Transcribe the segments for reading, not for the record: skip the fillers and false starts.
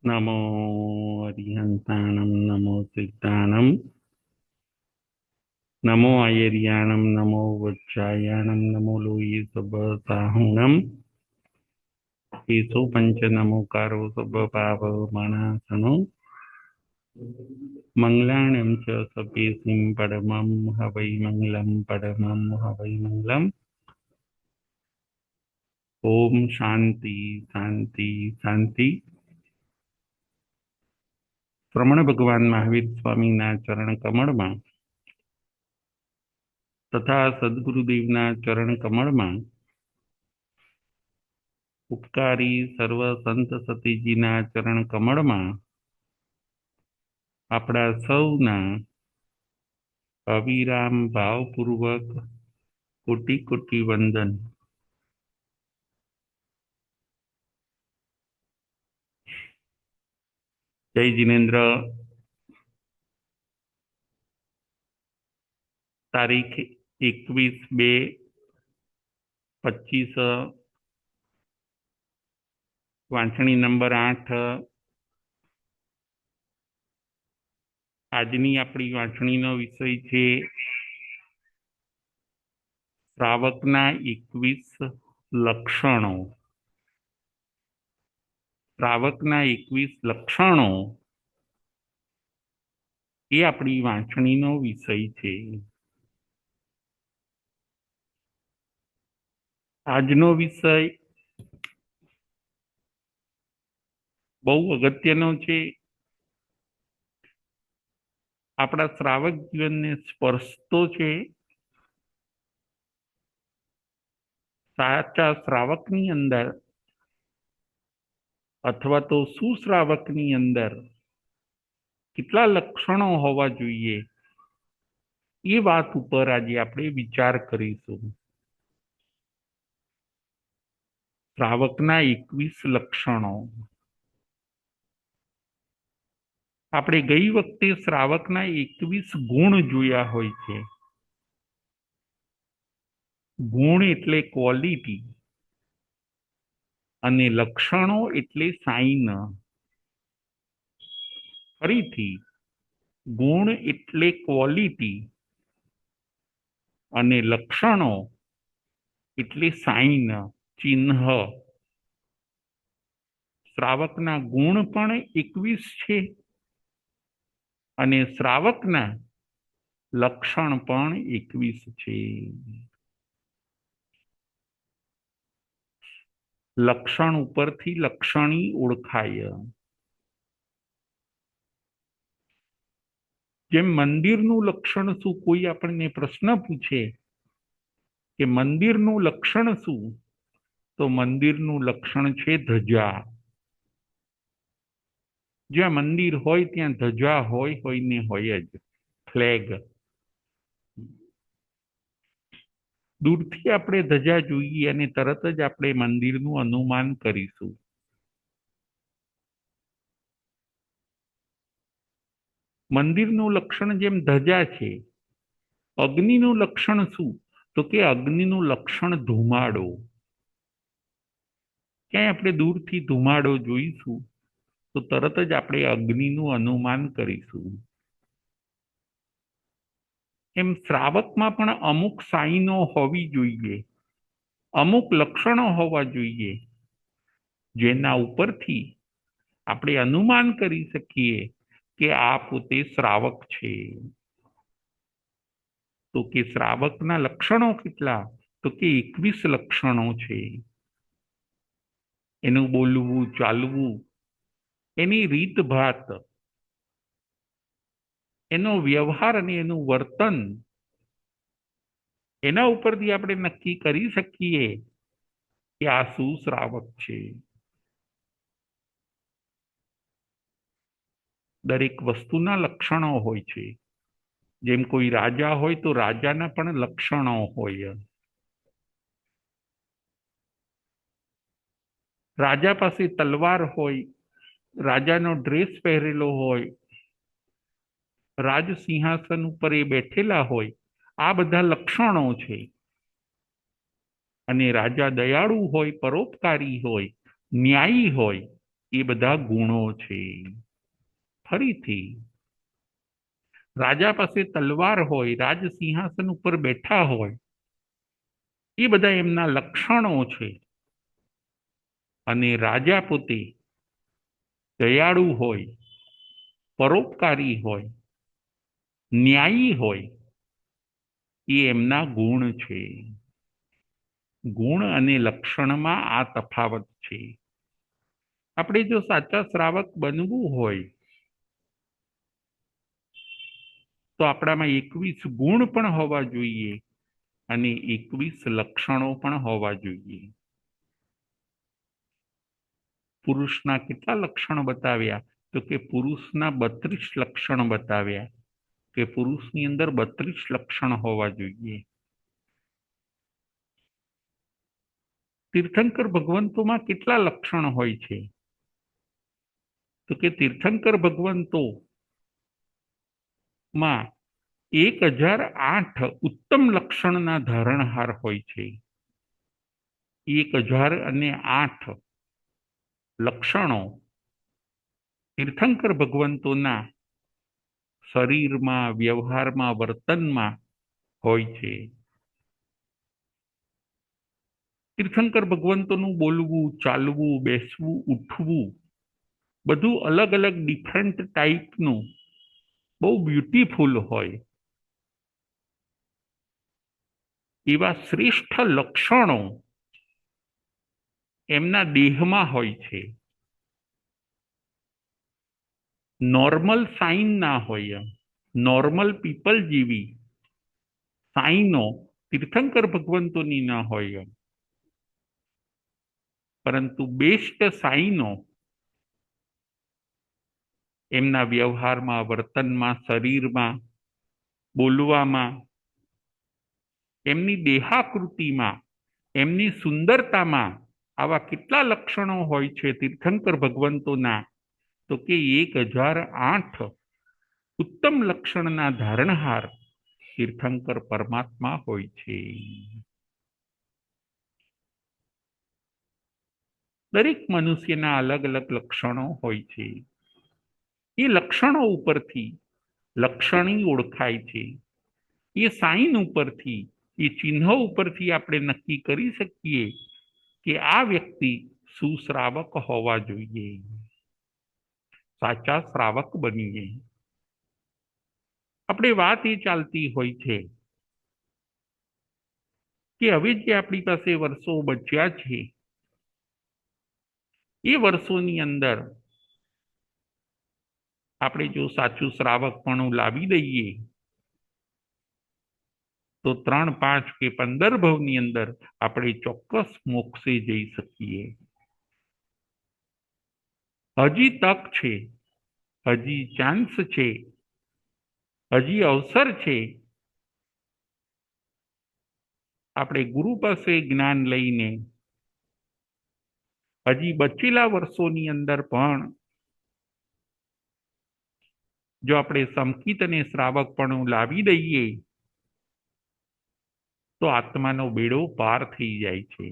नमो अरिहन्ताणं नमो सिद्धाणं नमो आयर्याणं नमो वज्रायाणं नमो लोये सबसाहुणं ईसो पंच नमोकारो सबपावमणासनो मङ्गलाण्यं च सपेसिं परमं हवै मङ्गलं परमं हवै मङ्गलम् ओम शांति शांति शांति। श्रमण भगवान महावीर स्वामीना चरण कमळમાં तथा सद्गुरुदेवना चरण कमळમાં ઉપકારી સર્વ સંત સતીજીના ચરણ કમળમાં આપણા સૌના અવિરામ ભાવપૂર્વક કોટી કોટી વંદન। જય જિનેન્દ્ર। તારીખ 21/2/25 વાંચણી નંબર 8। આજની આપણી વાંચણીનો વિષય છે શ્રાવકના 21 લક્ષણો। શ્રાવકના 21 લક્ષણો એ આપણી વાંચણીનો વિષય છે। આજનો વિષય બહુ અગત્યનો છે। આપણા શ્રાવક જીવનને સ્પર્શતો છે। સાચા શ્રાવકની અંદર અથવા તો સુશ્રાવકની અંદર કેટલા લક્ષણો હોવા જોઈએ એ વાત ઉપર આજે આપણે વિચાર કરીશું। શ્રાવકના 21 લક્ષણો। આપણે ગઈ વખતે શ્રાવકના 21 ગુણ જોયા હોય છે। ગુણ એટલે ક્વોલિટી અને લક્ષણો એટલે સાઇન। ફરીથી, ગુણ એટલે ક્વોલિટી અને લક્ષણો એટલે સાઇન, ચિહ્ન। શ્રાવકના ગુણ પણ 21 છે અને શ્રાવકના લક્ષણ પણ 21 છે। લક્ષણ ઉપરથી લક્ષણી ઓળખાય। જેમ મંદિરનું લક્ષણ શું, કોઈ આપણને પ્રશ્ન પૂછે કે મંદિરનું લક્ષણ શું, તો મંદિરનું લક્ષણ છે ધજા। જ્યાં મંદિર હોય ત્યાં ધજા હોય ને હોય જ, ફ્લેગ। દૂરથી આપણે ધજા જોઈએ અને તરત જ આપણે મંદિરનું અનુમાન કરીશું। મંદિરનું લક્ષણ જેમ ધજા છે। અગ્નિનું લક્ષણ શું, તો કે અગ્નિનું લક્ષણ ધુમાડો। ક્યાંય આપણે દૂરથી ધુમાડો જોઈશું તો તરત જ આપણે અગ્નિનું અનુમાન કરીશું। એમ શ્રાવકમાં પણ અમુક સાઈનો હોવી જોઈએ, અમુક લક્ષણો હોવા જોઈએ, જેના ઉપરથી આપણે અનુમાન કરી શકીએ કે આ પોતે શ્રાવક છે। તો કે શ્રાવકના લક્ષણો કેટલા, તો કે 21 લક્ષણો છે। એનું બોલવું ચાલવું, એની રીતભાત, એનો વ્યવહાર અને એનું વર્તન, એના ઉપરથી આપણે નક્કી કરી શકીએ કે આ સુશ્રાવક છે। દરેક વસ્તુના લક્ષણો હોય છે। જેમ કોઈ રાજા હોય તો રાજાના પણ લક્ષણો હોય। રાજા પાસે તલવાર હોય, રાજાનો ડ્રેસ પહેરેલો હોય, રાજ સિંહાસન ઉપર એ બેઠેલા હોય, આ બધા લક્ષણો છે। અને રાજા દયાળુ હોય, પરોપકારી હોય, ન્યાયી હોય, એ બધા ગુણો છે. ફરીથી રાજા પાસે તલવાર હોય, રાજ સિંહાસન ઉપર બેઠા હોય, એ બધા એમના લક્ષણો છે. અને રાજા પોતે દયાળુ હોય, પરોપકારી હોય, ન્યાયી હોય, એ એમના ગુણ છે. ગુણ અને લક્ષણમાં આ તફાવત છે. આપણે જો સાચા શ્રાવક બનવું હોય તો આપણામાં 21 ગુણ પણ હોવા જોઈએ અને 21 લક્ષણો પણ હોવા જોઈએ. પુરુષના કેટલા લક્ષણ બતાવ્યા? તો કે પુરુષના 32 લક્ષણ બતાવ્યા કે પુરુષની અંદર 32 લક્ષણ હોવા જોઈએ. તીર્થંકર ભગવંતોમાં કેટલા લક્ષણ હોય છે? તો કે તીર્થંકર ભગવંતોમાં 1008 ઉત્તમ લક્ષણના ધારણહાર હોય છે. 1008 લક્ષણો તીર્થંકર ભગવંતોના શરીરમાં, વ્યવહારમાં, વર્તનમાં હોય છે. તીર્થંકર ભગવંતોનું બોલવું, ચાલવું, બેસવું, ઉઠવું બધું અલગ અલગ ડિફરન્ટ ટાઈપનું બહુ બ્યુટીફુલ હોય. એવા શ્રેષ્ઠ લક્ષણો એમના દેહમાં હોય છે. નોર્મલ સાઇન ના હોય. નોર્મલ પીપલ જેવી સાઈનો તીર્થંકર ભગવંતોની ના હોય, પરંતુ બેસ્ટ સાઈનો એમના વ્યવહારમાં, વર્તનમાં, શરીરમાં, બોલવામાં, એમની દેહાકૃતિમાં, એમની સુંદરતામાં આવા કેટલા લક્ષણો હોય છે તીર્થંકર ભગવંતોના? તો કે 1008 ઉત્તમ લક્ષણના ધારણહાર તીર્થંકર પરમાત્મા હોય છે. દરેક મનુષ્યના અલગ અલગ લક્ષણો હોય છે. એ લક્ષણો ઉપરથી લક્ષણી ઓળખાય છે. એ સાઇન ઉપરથી, એ ચિહ્નો ઉપરથી આપણે નક્કી કરી શકીએ કે આ વ્યક્તિ સુશ્રાવક હોવા જોઈએ, સાચા શ્રાવક બનીએ. આપણે વાત એ ચાલતી હોય છે કે હવે જે આપણી પાસે વર્ષો બચ્યા છે એ વર્ષોની અંદર આપણે જો સાચું શ્રાવકપણું લાવી દઈએ તો 3, 5 કે 15 ભવની અંદર આપણે ચોક્કસ મોક્ષે જઈ શકીએ. હજી તક છે, હજી ચાન્સ છે, હજી અવસર છે. આપણે ગુરુ પાસે જ્ઞાન લઈને હજી બચેલા વર્ષોની અંદર પણ જો આપણે સંકિત અને શ્રાવકપણું લાવી દઈએ તો આત્માનો બેડો પાર થઈ જાય છે.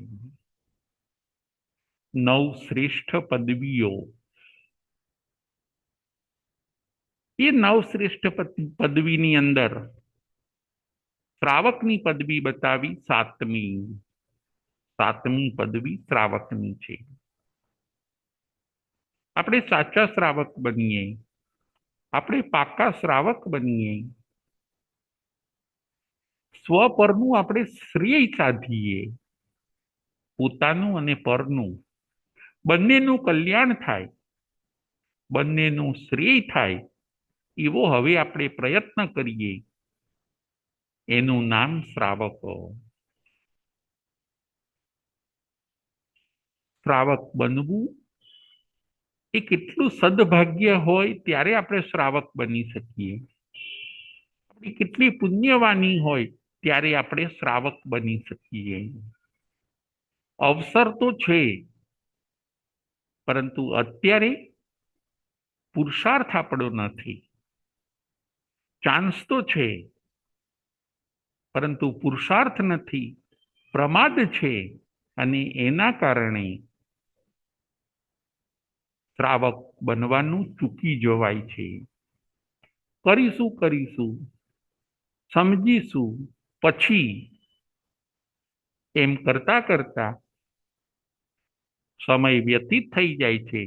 9 શ્રેષ્ઠ પદવીઓ, એ 9 શ્રેષ્ઠ પદવીની અંદર શ્રાવકની પદવી બતાવી 7મી. 7મી પદવી શ્રાવકની છે. આપણે સાચા શ્રાવક બનીએ, આપણે પાકા શ્રાવક બનીએ, સ્વપરનું આપણે શ્રેય સાધીએ, પોતાનું અને પરનું બંનેનું કલ્યાણ થાય, બંનેનું શ્રેય થાય એવો હવે આપણે પ્રયત્ન કરીએ. એનું નામ શ્રાવકો. શ્રાવક બનવું એ કેટલું સદભાગ્ય હોય ત્યારે આપણે શ્રાવક બની શકીએ. આપણી કેટલી પુણ્યવાણી હોય ત્યારે આપણે શ્રાવક બની શકીએ. અવસર તો છે, પરંતુ અત્યારે પુરુષાર્થ આપણો નથી. ચાન્સ તો છે, પરંતુ પુરુષાર્થ નથી, પ્રમાદ છે. અને એના કારણે શ્રાવક બનવાનું ચૂકી જવાય છે. કરીશું કરીશું, સમજીશું, પછી એમ કરતા કરતા સમય વ્યતીત થઈ જાય છે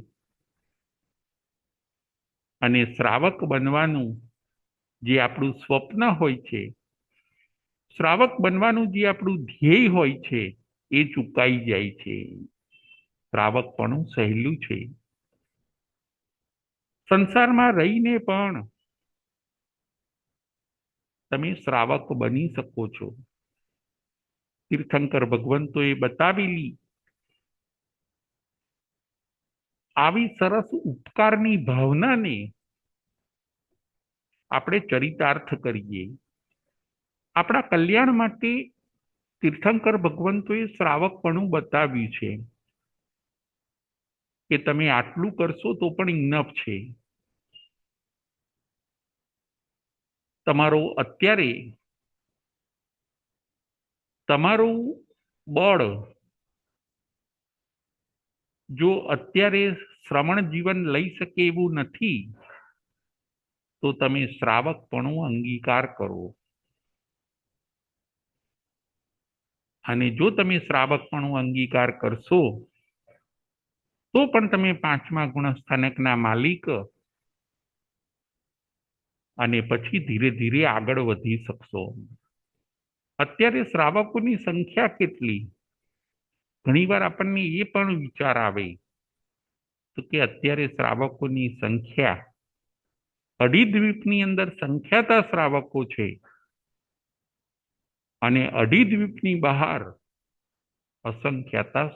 અને શ્રાવક બનવાનું જે આપણું સ્વપ્ન હોય છે, શ્રાવક બનવાનું જે આપણું ધ્યેય હોય છે, એ ચૂકાઈ જાય છે. શ્રાવકપણું સહેલું છે. સંસારમાં રહીને પણ તમે શ્રાવક બની શકો છો. તીર્થંકર ભગવંતોએ બતાવેલી આવી સરસ ઉપકારની ભાવનાને આપણે ચરિતાર્થ કરીએ. આપણા કલ્યાણ માટે તીર્થંકર ભગવંતોએ શ્રાવકપણું બતાવ્યું છે કે તમે આટલું કરશો તો પણ ઇનફ છે. તમારો અત્યારે તમારું બળ જો અત્યારે શ્રમણ જીવન લઈ શકે એવું નથી, તો તમે શ્રાવકપણું અંગીકાર કરો. અને જો તમે શ્રાવકપણું અંગીકાર કરશો તો પણ તમે 5મા ગુણસ્થાનકના માલિક અને પછી ધીરે ધીરે આગળ વધી શકશો. અત્યારે શ્રાવકોની સંખ્યા કેટલી? ઘણીવાર આપણને એ પણ વિચાર આવે તો કે અત્યારે શ્રાવકોની સંખ્યા, અઢી દ્વીપની અંદર સંખ્યાતા શ્રાવકો છે અને અઢી દ્વીપની બહાર અસંખ્યાતા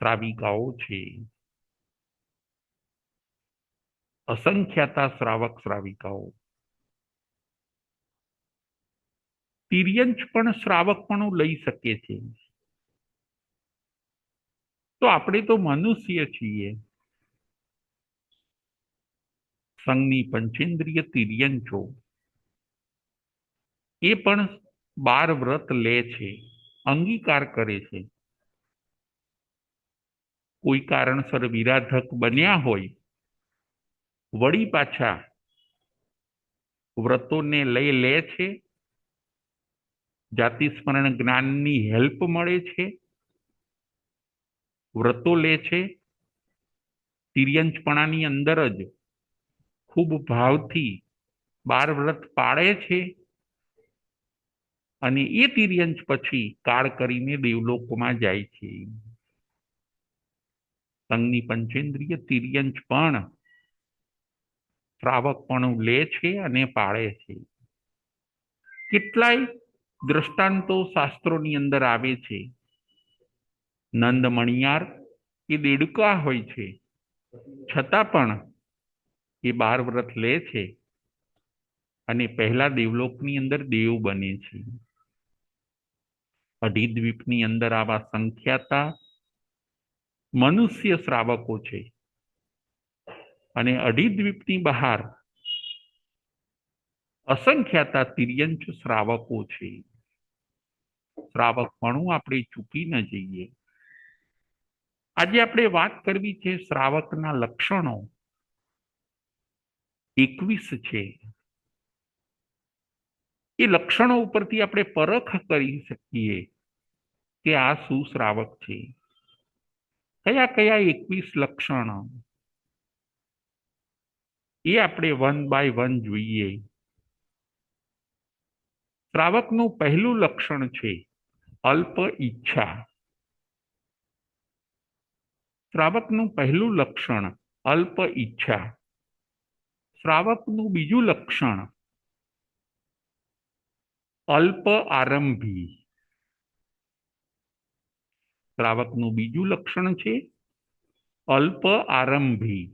શ્રાવિકાઓ છે. અસંખ્યાતા શ્રાવિકાઓ. તિર્યંચ પણ શ્રાવકપણું લઈ શકે છે. તો આપણે તો મનુષ્ય છીએ. સંઘની પંચેન્દ્રિય તિર્યંચો એ પણ 12 વ્રત લે છે, અંગીકાર કરે છે. કોઈ કારણસર વિરાધક બન્યા હોય, વળી પાછા વ્રતોને લઈ લે છે. જાતિ સ્મરણ જ્ઞાનની હેલ્પ મળે છે, વ્રતો લે છે. તિર્યંચપણાની અંદર જ ખૂબ ભાવથી 12 વ્રત પાળે છે અને એ તિર્યંચ પછી કાળ કરીને દેવલોકમાં જાય છે. સંઘની પંચેન્દ્રિય તિર્યંચ પણ શ્રાવકપણું લે છે અને પાળે છે. કેટલાય દ્રષ્ટાંતો શાસ્ત્રોની અંદર આવે છે. નંદ મણિયાર એ દેડકા હોય છે, છતાં પણ એ 12 વ્રત લે છે અને પહેલા દેવલોકની અંદર દેવ બને છે. અઢી દ્વીપની અંદર આવા સંખ્યાતા મનુષ્ય શ્રાવકો છે અને અઢી દ્વીપની બહાર અસંખ્યાતા તિર્યંચ શ્રાવકો છે. શ્રાવકપણું આપણે ચૂકી ન જઈએ. આજે આપણે વાત કરવી છે શ્રાવકના લક્ષણો 21 છે. એ લક્ષણો ઉપરથી આપણે પરખ કરી શકીએ કે આ શું શ્રાવક છે. કયા કયા 21 લક્ષણો એ આપણે 1 બાય 1 જોઈએ. શ્રાવકનું પહેલું લક્ષણ છે અલ્પ ઈચ્છા. શ્રાવકનું પહેલું લક્ષણ અલ્પ ઈચ્છા. શ્રાવકનું બીજું લક્ષણ અલ્પ આરંભી. શ્રાવકનું બીજું લક્ષણ છે અલ્પ આરંભી.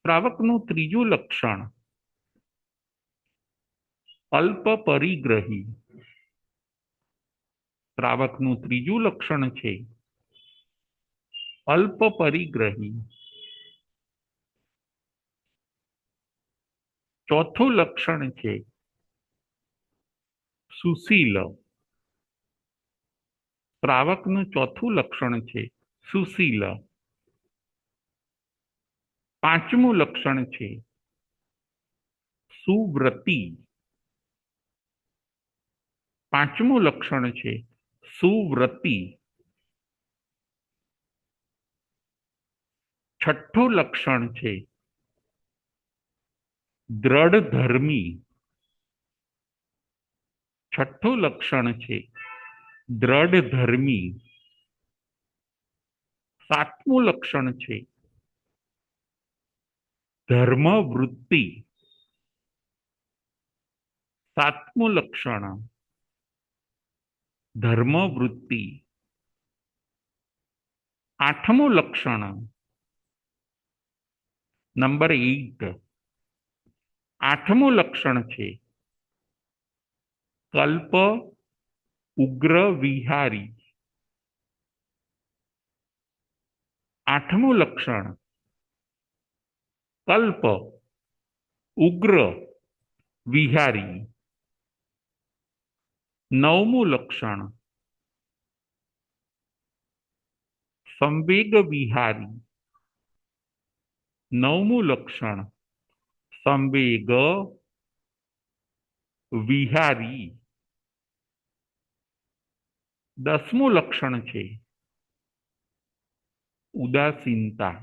શ્રાવકનું ત્રીજું લક્ષણ અલ્પ પરિગ્રહી. શ્રાવકનું ત્રીજું લક્ષણ છે અલ્પ પરિગ્રહી. ચોથું લક્ષણ છે સુશીલ. શ્રાવકનું ચોથું લક્ષણ છે સુશીલ. પાંચમું લક્ષણ છે સુવ્રતિ. પાંચમું લક્ષણ છે સુવ્રતિ. છઠ્ઠું લક્ષણ છે દ્રઢ ધર્મી. છઠ્ઠું લક્ષણ છે દ્રઢ ધર્મી. સાતમું લક્ષણ છે ધર્મ વૃત્તિ. સાતમું લક્ષણ ધર્મ વૃત્તિ. આઠમું લક્ષણ નંબર 8. આઠમું લક્ષણ છે કલ્પ ઉગ્ર વિહારી. આઠમું લક્ષણ કલ્પ ઉગ્ર વિહારી. નવમું લક્ષણ સંવેગ વિહારી. નવમું લક્ષણ સંવેગ વિહારી. દસમું લક્ષણ છે ઉદાસીનતા.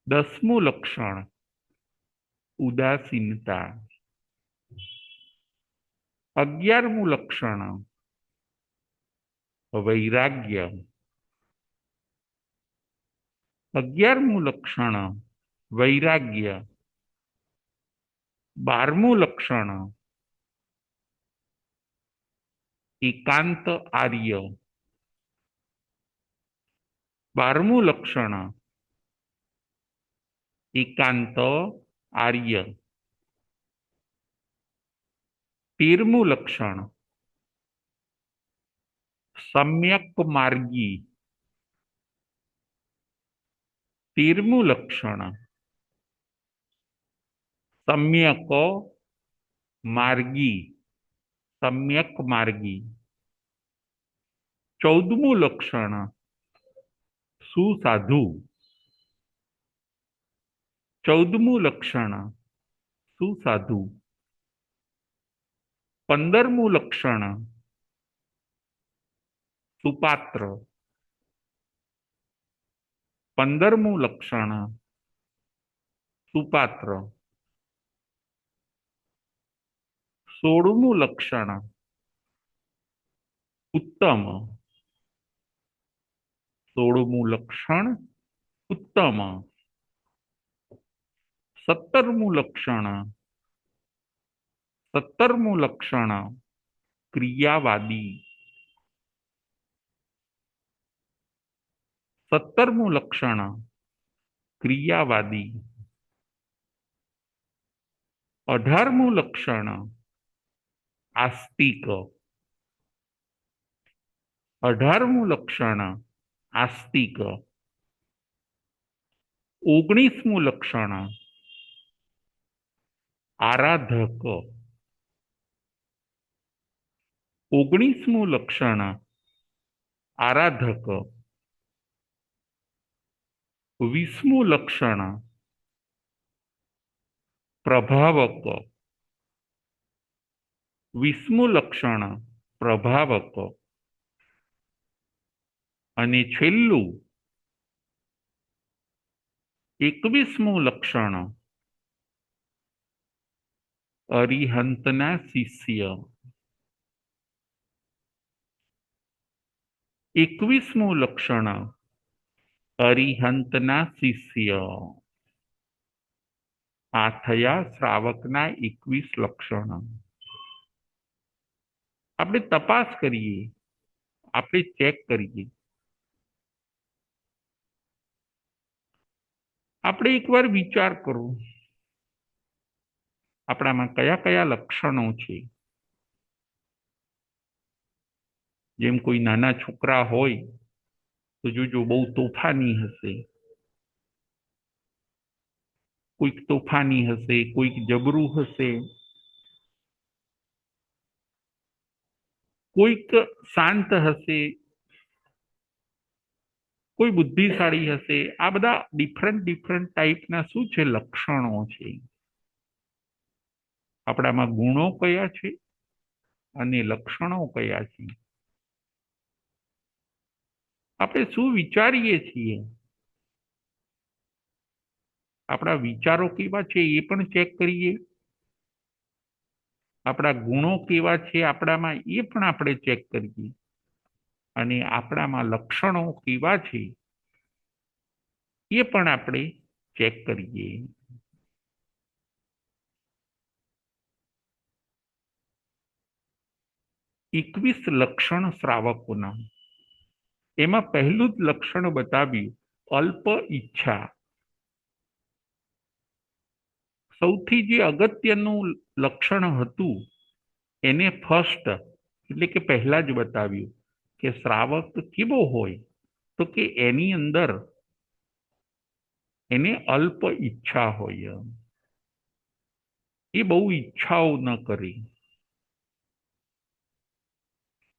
દસમું લક્ષણ ઉદાસીનતા. 11મું લક્ષણ વૈરાગ્ય. 11મું લક્ષણ વૈરાગ્ય. 12મું લક્ષણ એકાંત આર્ય. 12મું લક્ષણ એકાંત આર્ય. 13મું લક્ષણ સમ્યક માર્ગી. 13મું લક્ષણ સમ્યક માર્ગી. સમ્યક માર્ગી. 14મું લક્ષણ સુસાધુ. 14મું લક્ષણ સુસાધુ. 15મું લક્ષણ સુપાત્ર. 15મું લક્ષણ સુપાત્ર. 16મું લક્ષણ ઉત્તમ. 16મું લક્ષણ ઉત્તમ. 17મું લક્ષણ 17મું લક્ષણ ક્રિયાવાદી. 17મું લક્ષણ ક્રિયાવાદી. 18મું લક્ષણ આસ્તિક. 18મું લક્ષણ આસ્તિક. 19મું લક્ષણ આરાધક. 19મું લક્ષણ આરાધક. 20મું લક્ષણ પ્રભાવક. 20મું લક્ષણ પ્રભાવક. અને છેલ્લું 21મું લક્ષણ અરિહંતના શિષ્ય. 21મું લક્ષણ અરિહંતના શિષ્ય. આ થયા શ્રાવકના 21 લક્ષણ. આપણે તપાસ કરીએ, આપણે ચેક કરીએ. આપણે એકવાર વિચાર કરો આપણામાં કયા કયા લક્ષણો છે. જેમ કોઈ નાના છોકરા હોય તો જોજો બહુ તોફાની હશે, કોઈક તોફાની હશે, કોઈક જબરું હશે, કોઈક શાંત હશે, કોઈ બુદ્ધિશાળી હશે. આ બધા ડિફરન્ટ ડિફરન્ટ ટાઈપના શું છે, લક્ષણો છે. આપણામાં ગુણો કયા છે અને લક્ષણો કયા છે. આપણે શું વિચારીએ છીએ, આપણા વિચારો કેવા છે એ પણ ચેક કરીએ. આપણા ગુણો કેવા છે આપણામાં એ પણ આપણે ચેક કરીએ. અને આપણામાં લક્ષણો કેવા છે એ પણ આપણે ચેક કરીએ. 21 લક્ષણ શ્રાવકોના. એમાં પહેલું જ લક્ષણ બતાવ્યું અલ્પ ઈચ્છા. સૌથી જે અગત્યનું લક્ષણ હતું એને ફર્સ્ટ એટલે કે પહેલા જ બતાવ્યું કે શ્રાવક કેવો હોય, તો કે એની અંદર એને અલ્પ ઈચ્છા હોય. એ બહુ ઈચ્છાઓ ન કરી.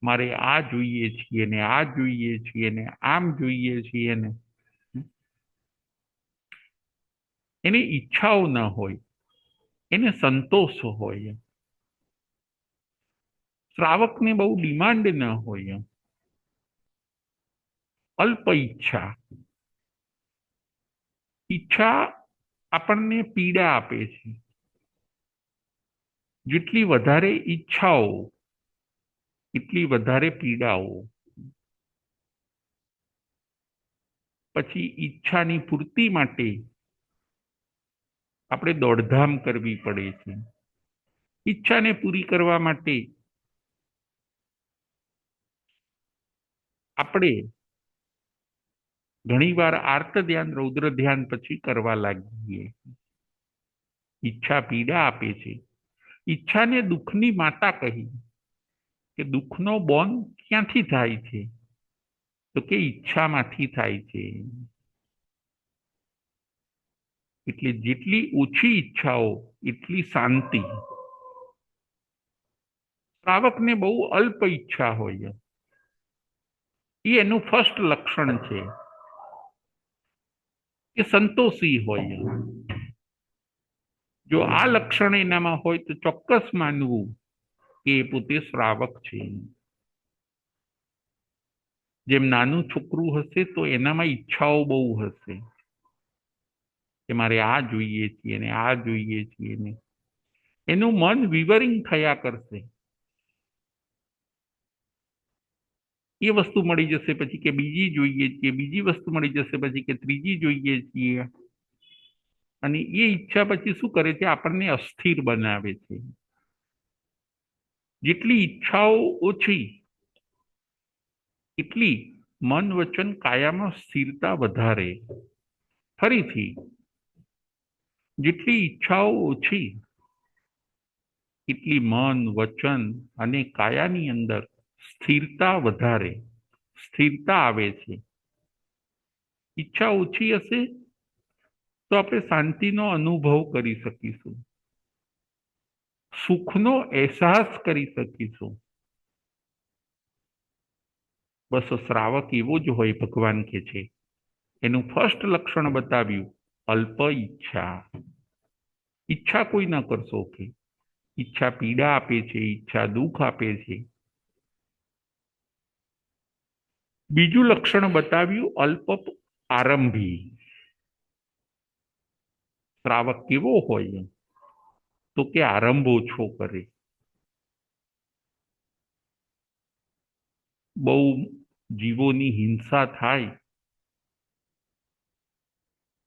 મારે આ જોઈએ છીએ ને આ જોઈએ છીએ ને આમ જોઈએ છીએ ને, એની ઈચ્છાઓ ન હોય, એને સંતોષ હોય. શ્રાવકને બહુ ડિમાન્ડ ન હોય. અલ્પ ઈચ્છા. ઈચ્છા આપણને પીડા આપે છે. જેટલી વધારે ઈચ્છાઓ એટલી વધારે પીડાઓ. પછી ઈચ્છાની પૂર્તિ માટે આપણે દોડધામ કરવી પડે છે. ઈચ્છાને પૂરી કરવા માટે આપણે ઘણીવાર આર્ત ધ્યાન રૌદ્ર ધ્યાન પછી કરવા લાગીએ. ઈચ્છા પીડા આપે છે. ઈચ્છાને દુઃખની માતા કહી. કે દુઃખનો બોન ક્યાંથી થાય છે, તો કે ઈચ્છામાંથી થાય છે. એટલે જેટલી ઓછી ઈચ્છાઓ એટલી શાંતિ. શ્રાવકને બહુ અલ્પ ઈચ્છા હોય, એ એનું ફર્સ્ટ લક્ષણ છે. એ સંતોષી હોય. જો આ લક્ષણ એનામાં હોય તો ચોક્કસ માનવું કે એ પોતે શ્રાવક છે. જેમ નાનું છોકરું હશે તો એનામાં ઈચ્છાઓ બહુ હશે કે મારે આ જોઈએ છીએ ને આ જોઈએ છીએ ને. એનું મન વિવરિંગ થયા કરશે. એ વસ્તુ મળી જશે પછી કે બીજી જોઈએ છીએ, બીજી વસ્તુ મળી જશે પછી કે ત્રીજી જોઈએ છીએ. અને એ ઈચ્છા પછી શું કરે છે, આપણને અસ્થિર બનાવે છે. જેટલી ઈચ્છાઓ ઓછી એટલી મન વચન કાયામાં સ્થિરતા વધારે. ફરીથી, જેટલી ઈચ્છાઓ ઓછી એટલી મન વચન અને કાયાની અંદર સ્થિરતા વધારે. સ્થિરતા આવે છે. ઈચ્છા ઓછી હશે તો આપણે શાંતિનો અનુભવ કરી શકીશું, સુખનો અહેસાસ કરી શકીશું. બસ શ્રાવક એવો જ હોય, ભગવાન કે છે. એનું ફર્સ્ટ લક્ષણ બતાવ્યું અલ્પ ઈચ્છા. ઈચ્છા કોઈ ના કરશો કે ઈચ્છા પીડા આપે છે, ઈચ્છા દુઃખ આપે છે. બીજું લક્ષણ બતાવ્યું અલ્પ આરંભી. શ્રાવક કેવો હોય, તો કે આરંભ ઓછો કરે. બહુ જીવોની હિંસા થાય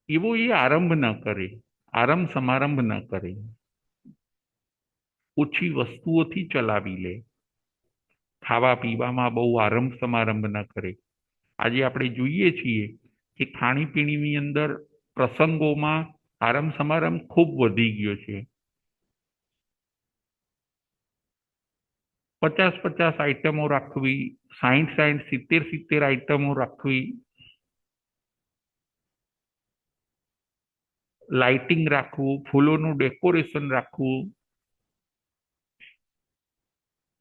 એવો એ આરંભ ન કરે, આરંભ સમારંભ ન કરે. ઓછી વસ્તુઓથી ચલાવી લે. ખાવા પીવામાં બહુ આરંભ સમારંભ ન કરે. આજે આપણે જોઈએ છીએ કે ખાણીપીણીની અંદર પ્રસંગોમાં આરંભ સમારંભ ખૂબ વધી ગયો છે. 50-50 આઈટમો રાખવી, 60-60, 70-70 આઈટમો રાખવી, લાઇટિંગ રાખવું, ફૂલોનું ડેકોરેશન રાખવું,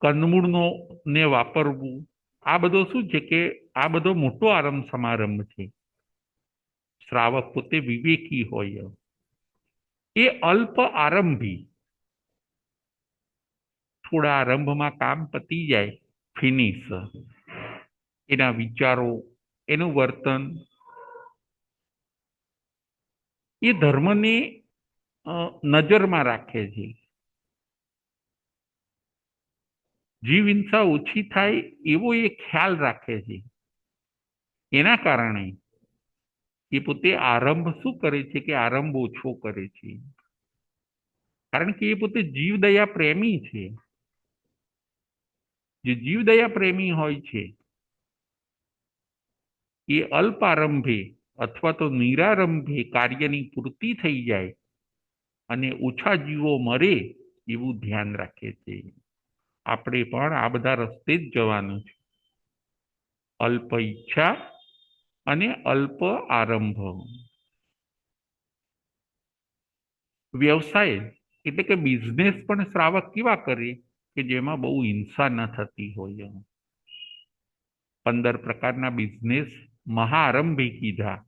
કંદમૂળનો ને વાપરવું. આ બધું શું છે કે આ બધો મોટો આરંભ સમારંભ છે. શ્રાવક પોતે વિવેકી હોય. એ અલ્પ આરંભી, થોડા આરંભમાં કામ પતી જાય, ફિનિશ. એના વિચારો, એનું વર્તન એ ધર્મને નજરમાં રાખે છે. જીવ હિંસા ઓછી થાય એવો એ ખ્યાલ રાખે છે. એના કારણે એ પોતે આરંભ શું કરે છે કે આરંભ ઓછો કરે છે. કારણ કે એ પોતે જીવદયા પ્રેમી છે. જે જીવદયા પ્રેમી હોય છે એ અલ્પ આરંભે અથવા તો નિરારંભે કાર્યની પૂર્તિ થઈ જાય અને ઓછા જીવો મરે એવું ધ્યાન રાખે છે. આપણે પણ આ બધા રસ્તે જ જવાનું છે. અલ્પ ઈચ્છા અને અલ્પ આરંભ. વ્યવસાય એટલે કે બિઝનેસ પણ શ્રાવક કેવા કરે કે જેમાં બહુ હિંસા ન થતી હોય. 15 પ્રકારના બિઝનેસ મહાઆરંભે કીધા,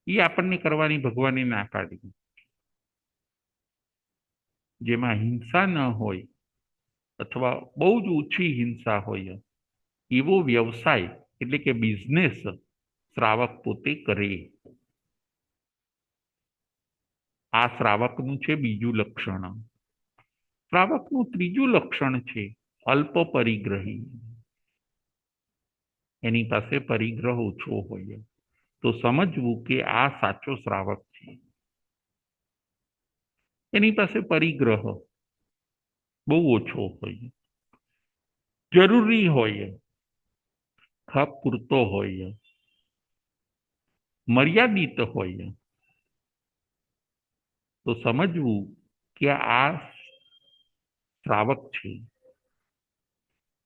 એ આપણને કરવાની ભગવાને ના પાડી. જેમાં હિંસા ન હોય અથવા બહુ જ ઓછી હિંસા હોય એવો વ્યવસાય એટલે કે બિઝનેસ શ્રાવક પોતે કરે. આ શ્રાવકનું છે બીજું લક્ષણ. શ્રાવકનું ત્રીજું લક્ષણ છે અલ્પ પરિગ્રહી. એની પાસે પરિગ્રહ ઓછો હોય તો સમજવું કે આ સાચો શ્રાવક છે. એની પાસે પરિગ્રહ બહુ ઓછો હોય, જરૂરી હોય, ખપ પૂરતો હોય, મર્યાદિત હોય, તો સમજવું કે આ શ્રાવક છે.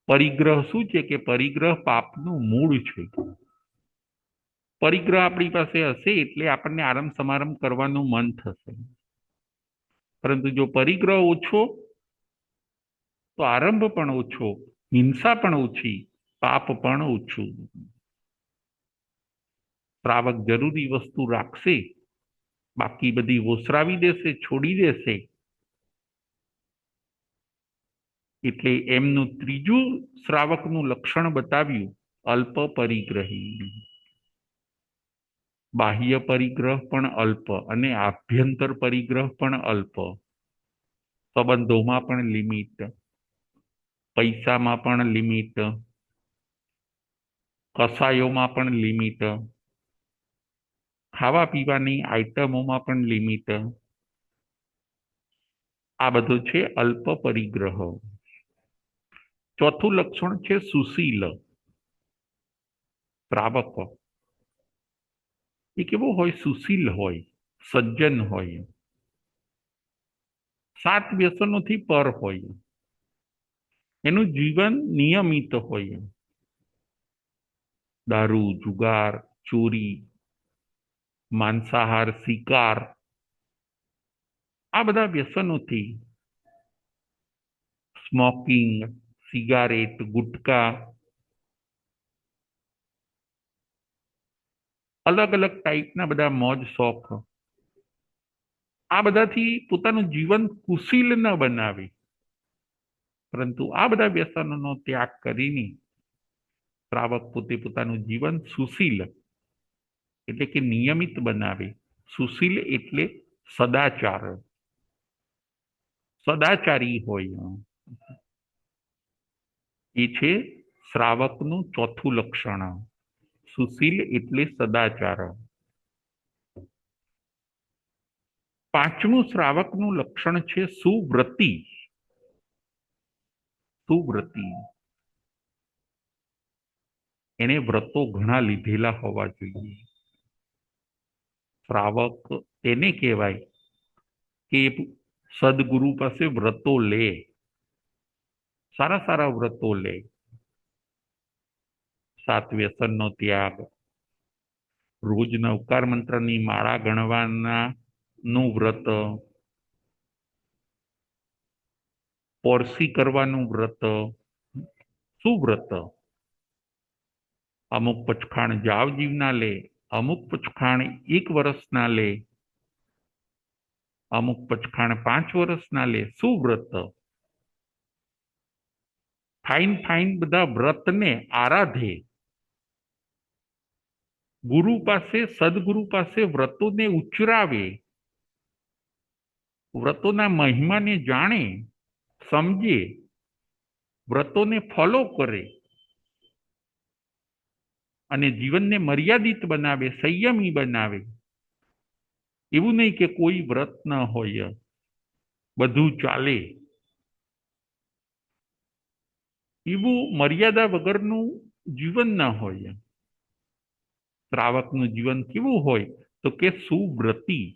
પરિગ્રહ શું છે કે પરિગ્રહ પાપનું મૂળ છે. પરિગ્રહ આપણી પાસે હશે એટલે આપણને આરંભ સમારંભ કરવાનું મન થશે. પરંતુ જો પરિગ્રહ ઓછો તો આરંભ પણ ઓછો, હિંસા પણ ઓછી, પાપ પણ ઓછું. શ્રાવક જરૂરી વસ્તુ રાખશે, બાકી બધી ઓસરાવી દેશે, છોડી દેશે. એટલે એમનું ત્રીજું શ્રાવકનું લક્ષણ બતાવ્યું અલ્પ પરિગ્રહી. બાહ્ય પરિગ્રહ પણ અલ્પ અને આભ્યંતર પરિગ્રહ પણ અલ્પ. સંબંધોમાં પણ લિમિટ, પૈસામાં પણ લિમિટ, કસાયોમાં પણ લિમિટ, ખાવા પીવાની આઈટમોમાં પણ લિમિટ. આ બધું છે અલ્પ પરિગ્રહ. ચોથું લક્ષણ છે સુશીલ. શ્રાવક એ કેવો હોય? સુશીલ હોય, સજ્જન હોય, 7 વ્યસનોથી પર હોય. એનું જીવન નિયમિત હોય. દારૂ, જુગાર, ચોરી, માંસાહાર, શિકાર, આ બધા વ્યસનોથી, સ્મોકિંગ, સિગારેટ, ગુટકા, અલગ અલગ ટાઈપના બધા મોજ શોખ, આ બધાથી પોતાનું જીવન કુશીલ ન બનાવે, પરંતુ આ બધા વ્યસનોનો ત્યાગ કરીને શ્રાવક પોતે પોતાનું જીવન સુશીલ એટલે કે નિયમિત બનાવે. સુશીલ એટલે સદાચાર, સદાચારી હોય. એ છે શ્રાવકનું ચોથું લક્ષણ. સુશીલ એટલે સદાચાર. પાંચમું શ્રાવકનું લક્ષણ છે સુવ્રતિ. સુવ્રતિ એને વ્રતો ઘણા લીધેલા હોવા જોઈએ. શ્રાવક એને કહેવાય કે સદગુરુ પાસે વ્રતો લે, સારા સારા વ્રતો લે. 7 વ્યસનનો ત્યાગ, રોજ નવકાર મંત્રની માળા ગણવાના નું વ્રત, પોરસી કરવાનું વ્રત, સુવ્રત. અમુક પચખાણ જાવ જીવના લે, અમુક પચખાણ 1 વર્ષના લે, અમુક પચખાણ 5 વર્ષના લે. શું વ્રત? ફાઇન ફાઇન બધા વ્રતને આરાધે. ગુરુ પાસે, સદગુરુ પાસે વ્રતોને ઉચરાવે, વ્રતોના મહિમાને જાણે, સમજે, વ્રતોને ફોલો કરે અને જીવનને મર્યાદિત બનાવે, સંયમી બનાવે. એવું નહીં કે કોઈ વ્રત ન હોય, બધું ચાલે. એવું મર્યાદા વગરનું જીવન ન હોય. શ્રાવકનું જીવન કેવું હોય? તો કે સુવ્રતી,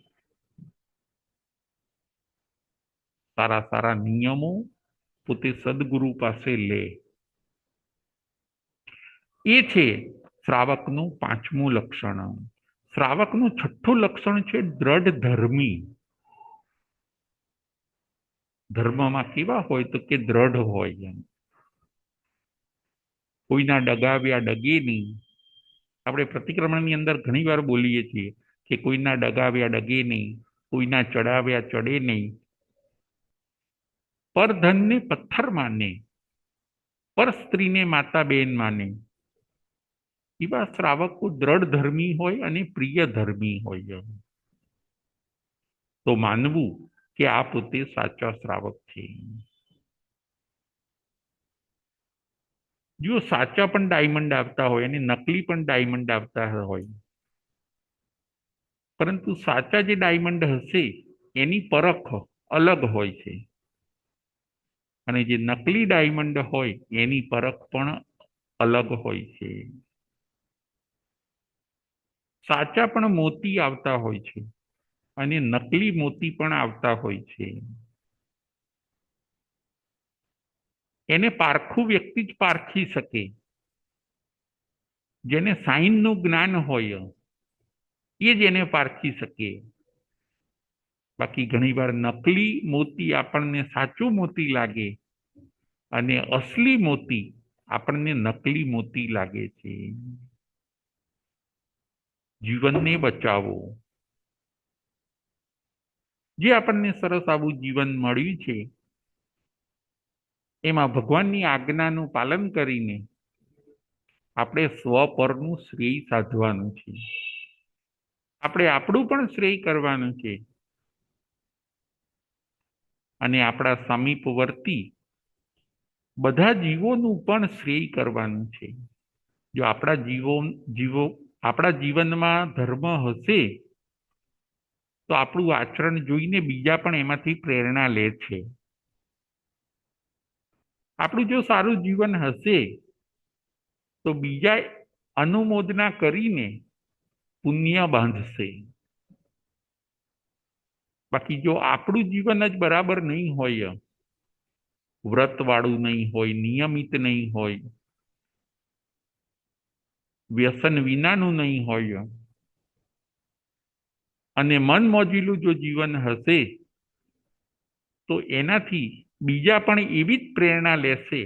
સારા સારા નિયમો પોતે સદગુરુ પાસે લે. એ છે શ્રાવકનું 5મું લક્ષણ. શ્રાવકનું 6થું લક્ષણ છે દ્રઢ ધર્મી. ધર્મમાં કેવા હોય? તો કે દ્રઢ હોય. કોઈના ડગાવ્યા ડગે નહીં. આપણે પ્રતિક્રમણની અંદર ઘણી વાર બોલીએ છીએ કે કોઈના ડગાવ્યા ડગે નહીં, કોઈના ચડાવ્યા ચડે નહીં. પર ધનને પથ્થર માને, પર સ્ત્રીને માતા બેન માને. એવા શ્રાવકો દ્રઢ ધર્મી હોય અને પ્રિય ધર્મી હોય. તો માનવું કે આ પોતે સાચા શ્રાવક છે. જો સાચા પણ ડાયમંડ આવતા હોય અને નકલી પણ ડાયમંડ આવતા હોય, પરંતુ સાચા જે ડાયમંડ હશે એની પરખ અલગ હોય છે અને જે નકલી ડાયમંડ હોય એની પરખ પણ અલગ હોય છે. સાચા પણ મોતી આવતા હોય છે અને નકલી મોતી પણ આવતા હોય છે. એને પારખું વ્યક્તિ જ પારખી શકે. જેને સાઇનનું જ્ઞાન હોય એ જ એને પારખી શકે. બાકી ઘણીવાર નકલી મોતી આપણને સાચું મોતી લાગે અને અસલી મોતી આપણને નકલી મોતી લાગે છે. જીવનને બચાવો. જે આપણને સરસ આવું જીવન મળ્યું છે એમાં ભગવાનની આજ્ઞાનું પાલન કરીને આપણે સ્વપરનું શ્રેય સાધવાનું છે. આપણે આપણું પણ શ્રેય કરવાનું છે અને આપણા સમીપવર્તી બધા જીવોનું પણ શ્રેય કરવાનું છે. જો આપણા જીવનમાં ધર્મ હશે તો આપણું આચરણ જોઈને બીજા પણ એમાંથી પ્રેરણા લે છે. આપણું જો સારું જીવન હશે તો બીજા અનુમોદના કરીને પુણ્ય બાંધશે. બાકી જો આપણું જીવન જ બરાબર નહીં હોય, વ્રતવાળું નહીં હોય, નિયમિત નહીં હોય, વ્યસન વિનાનું નહીં હોય અને મન મોજીલું જો જીવન હશે તો એનાથી બીજા પણ એવી જ પ્રેરણા લેશે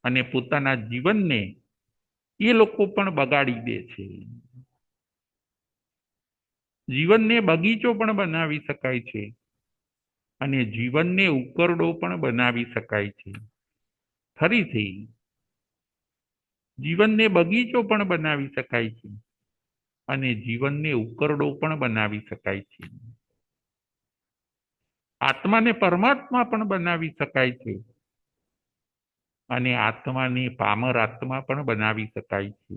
અને પોતાના જીવનને એ લોકો પણ બગાડી દે છે. જીવનને બગીચો પણ બનાવી શકાય છે અને જીવનને ઉકરડો પણ બનાવી શકાય છે. ફરીથી જીવનને બગીચો પણ બનાવી શકાય છે અને જીવનને ઉકરડો પણ બનાવી શકાય છે. આત્માને પરમાત્મા પણ બનાવી શકાય છે અને આત્માને પામર આત્મા પણ બનાવી શકાય છે.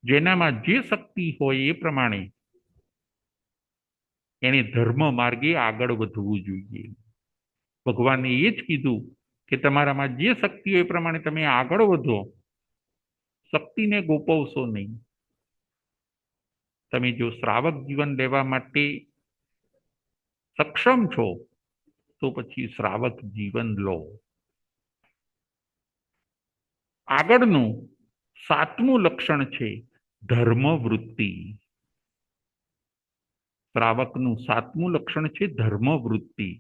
જેનામાં જે શક્તિ હોય એ પ્રમાણે એને ધર્મ માર્ગે આગળ વધવું જોઈએ. ભગવાને એ જ કીધું કે તમારામાં જે શક્તિ હોય એ પ્રમાણે તમે આગળ વધો, શક્તિને ગોપવશો નહીં. તમે જો શ્રાવક જીવન લેવા માટે સક્ષમ છો તો પછી શ્રાવક જીવન લો. આગળનું 7મું લક્ષણ છે ધર્મવૃત્તિ. શ્રાવકનું 7મું લક્ષણ છે ધર્મવૃત્તિ.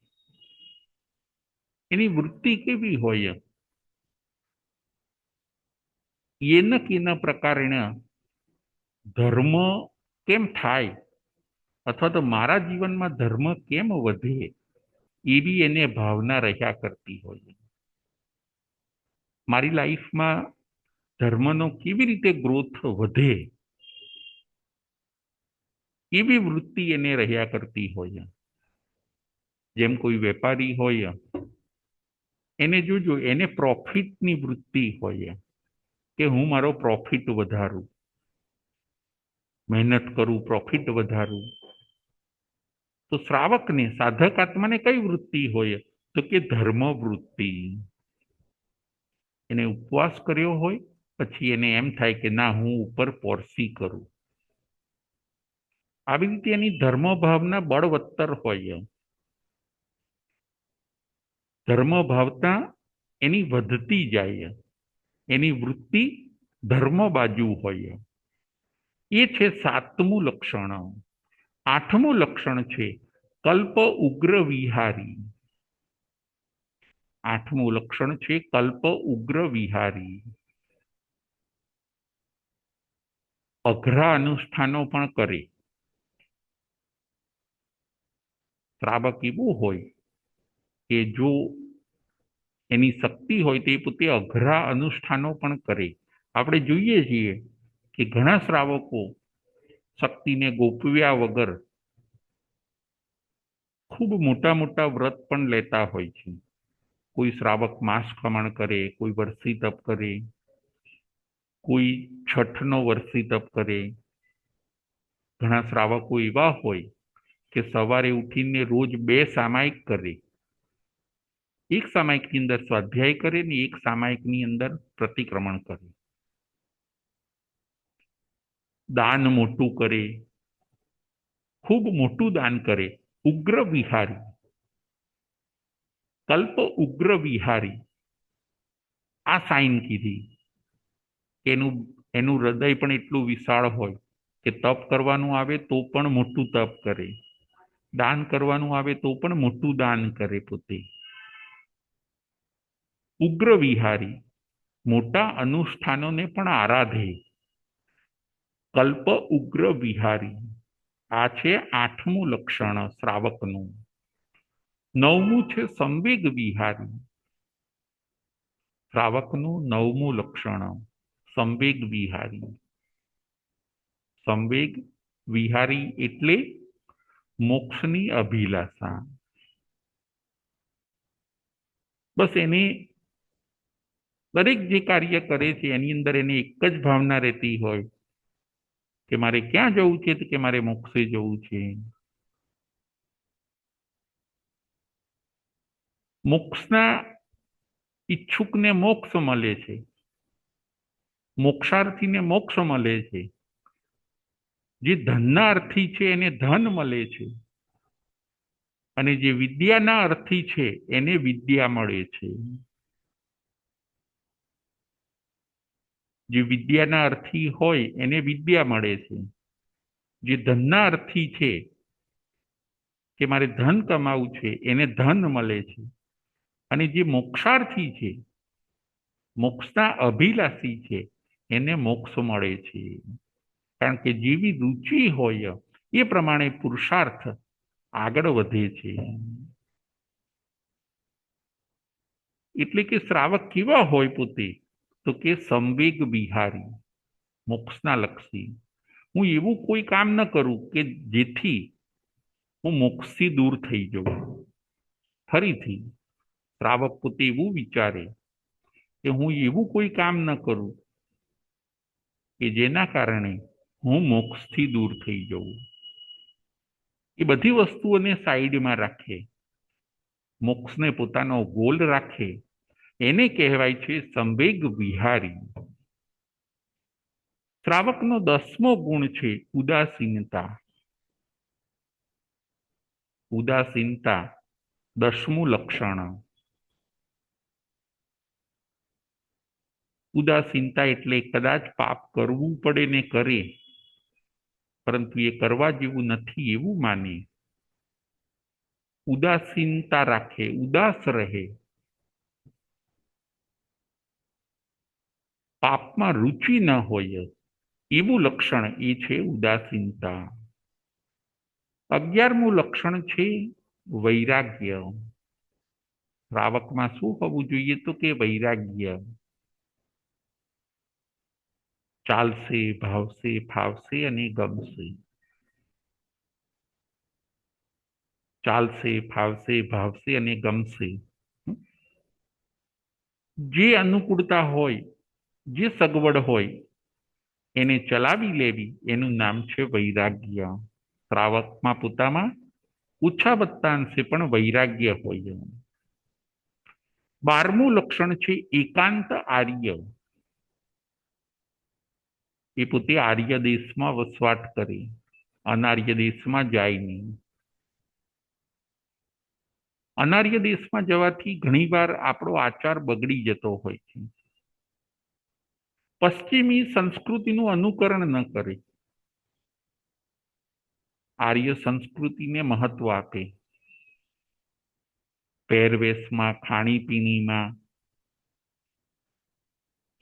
એની વૃત્તિ કેવી હોય? येन केन प्रकारेण ધર્મ કેમ થાય અથવા તો મારા જીવનમાં ધર્મ કેમ વધે એવી એને ભાવના રહ્યા કરતી હોય. મારી લાઈફમાં ધર્મનો કેવી રીતે ગ્રોથ વધે એવી વૃત્તિ એને રહ્યા કરતી હોય. જેમ કોઈ વેપારી હોય એને જોજો, એને પ્રોફિટની વૃત્તિ હોય કે હું મારો પ્રોફિટ વધારું, મહેનત કરું, પ્રોફિટ વધારું. તો શ્રાવકને, સાધક આત્માને કઈ વૃત્તિ હોય? તો કે ધર્મ વૃત્તિ. એને ઉપવાસ કર્યો હોય પછી એને એમ થાય કે ના, હું ઉપર પોરસી કરું. આવી રીતે એની ધર્મ ભાવના બળવત્તર હોય. ધર્મ ભાવતા એની વધતી જાય, એની વૃત્તિ ધર્મ બાજુ હોય. એ છે સાતમું લક્ષણ. આઠમું લક્ષણ છે કલ્પ ઉગ્ર વિહારી. આઠમું લક્ષણ છે કલ્પ ઉગ્ર વિહારી. અઘરા અનુષ્ઠાનો પણ કરે. શ્રાવક એવું હોય કે જો એની શક્તિ હોય તો એ પોતે અઘરા અનુષ્ઠાનો પણ કરે. આપણે જોઈએ છીએ કે ઘણા શ્રાવકો શક્તિને ગોપવ્યા વગર ખૂબ મોટા મોટા વ્રત પણ લેતા હોય છે. કોઈ શ્રાવક માસ ખમણ કરે, કોઈ વર્ષી તપ કરે, કોઈ છઠનો વર્ષી તપ કરે. ઘણા શ્રાવકો એવા હોય કે સવારે ઉઠીને રોજ 2 સામાયિક કરે. એક સામાયિકની અંદર સ્વાધ્યાય કરે ને એક સામાયિકની અંદર પ્રતિક્રમણ કરે. દાન મોટું કરે, ખૂબ મોટું દાન કરે. ઉગ્ર વિહારી, કલ્પ ઉગ્ર વિહારી, આ સાઇન કીધી. એનું એનું હૃદય પણ એટલું વિશાળ હોય કે તપ કરવાનું આવે તો પણ મોટું તપ કરે, દાન કરવાનું આવે તો પણ મોટું દાન કરે પોતે. ઉગ્ર વિહારી, મોટા અનુષ્ઠાનોને પણ આરાધે. કલ્પ ઉગ્ર વિહારી, આ છે આઠમું લક્ષણ શ્રાવકનું. નવમું છે સંવેગ વિહારી. શ્રાવકનું નવમું લક્ષણ સંવેગ વિહારી. સંવેગ વિહારી એટલે મોક્ષની અભિલાષા. બસ એને દરેક જે કાર્ય કરે છે એની અંદર એને એક જ ભાવના રહેતી હોય કે મારે ક્યાં જવું છે? તો કે મારે મોક્ષે જવું છે. મોક્ષના ઈચ્છુકને મોક્ષ મળે છે, મોક્ષાર્થીને મોક્ષ મળે છે. જે ધનના અર્થી છે એને ધન મળે છે, અને જે વિદ્યાના અર્થી છે એને વિદ્યા મળે છે. જે વિદ્યાના અર્થી હોય એને વિદ્યા મળે છે. જે ધનના અર્થી છે કે મારે ધન કમાવું છે એને ધન મળે છે. અને જે મોક્ષાર્થી છે, મોક્ષના અભિલાષી છે, એને મોક્ષ મળે છે. કારણ કે જેવી રુચિ હોય એ પ્રમાણે પુરુષાર્થ આગળ વધે છે. એટલે કે શ્રાવક કેવા હોય પોતે? તો કે સંવેગ વિહારી, મોક્ષના લક્ષી. હું એવું કોઈ કામ ન કરું કે જેથી હું મોક્ષથી દૂર થઈ જાઉં. ફરીથી શ્રાવક પોતે એવું વિચારે કે હું એવું કોઈ કામ ન કરું કે જેના કારણે હું મોક્ષથી દૂર થઈ જાઉં. એ બધી વસ્તુઓને સાઈડમાં રાખે, મોક્ષને પોતાનો ગોલ રાખે. એને કહેવાય છે સંવેગ વિહારી. શ્રાવકનો 10મો ગુણ છે ઉદાસીનતા. ઉદાસીનતા 10મું લક્ષણ. ઉદાસીનતા એટલે કદાચ પાપ કરવું પડે ને કરે, પરંતુ એ કરવા જેવું નથી એવું માને. ઉદાસીનતા રાખે, ઉદાસ રહે. પાપમાં રુચિ ન હોય એવું લક્ષણ એ છે ઉદાસીનતા. 11મું લક્ષણ છે વૈરાગ્ય. શ્રાવકમાં શું હોવું જોઈએ? તો કે વૈરાગ્ય. ચાલશે, ભાવશે, ફાવશે અને ગમશે. ચાલશે, ફાવશે, ભાવશે અને ગમશે. જે અનુકૂળતા હોય, જે સગવડ હોય એને ચલાવી લેવી, એનું નામ છે વૈરાગ્ય. શ્રાવકમાં પોતામાં ઓછા વત્તા અંશે પણ વૈરાગ્ય હોય. 12મું લક્ષણ છે એકાંત આર્ય. એ પોતે આર્ય દેશમાં વસવાટ કરે, અનાર્ય દેશમાં જાય નહીં. અનાર્ય દેશમાં જવાથી ઘણીવાર આપણો આચાર બગડી જતો હોય છે. પશ્ચિમી સંસ્કૃતિનું અનુકરણ ન કરે, આર્ય સંસ્કૃતિને મહત્વ આપે. પહેરવેશમાં, ખાણીપીણીમાં,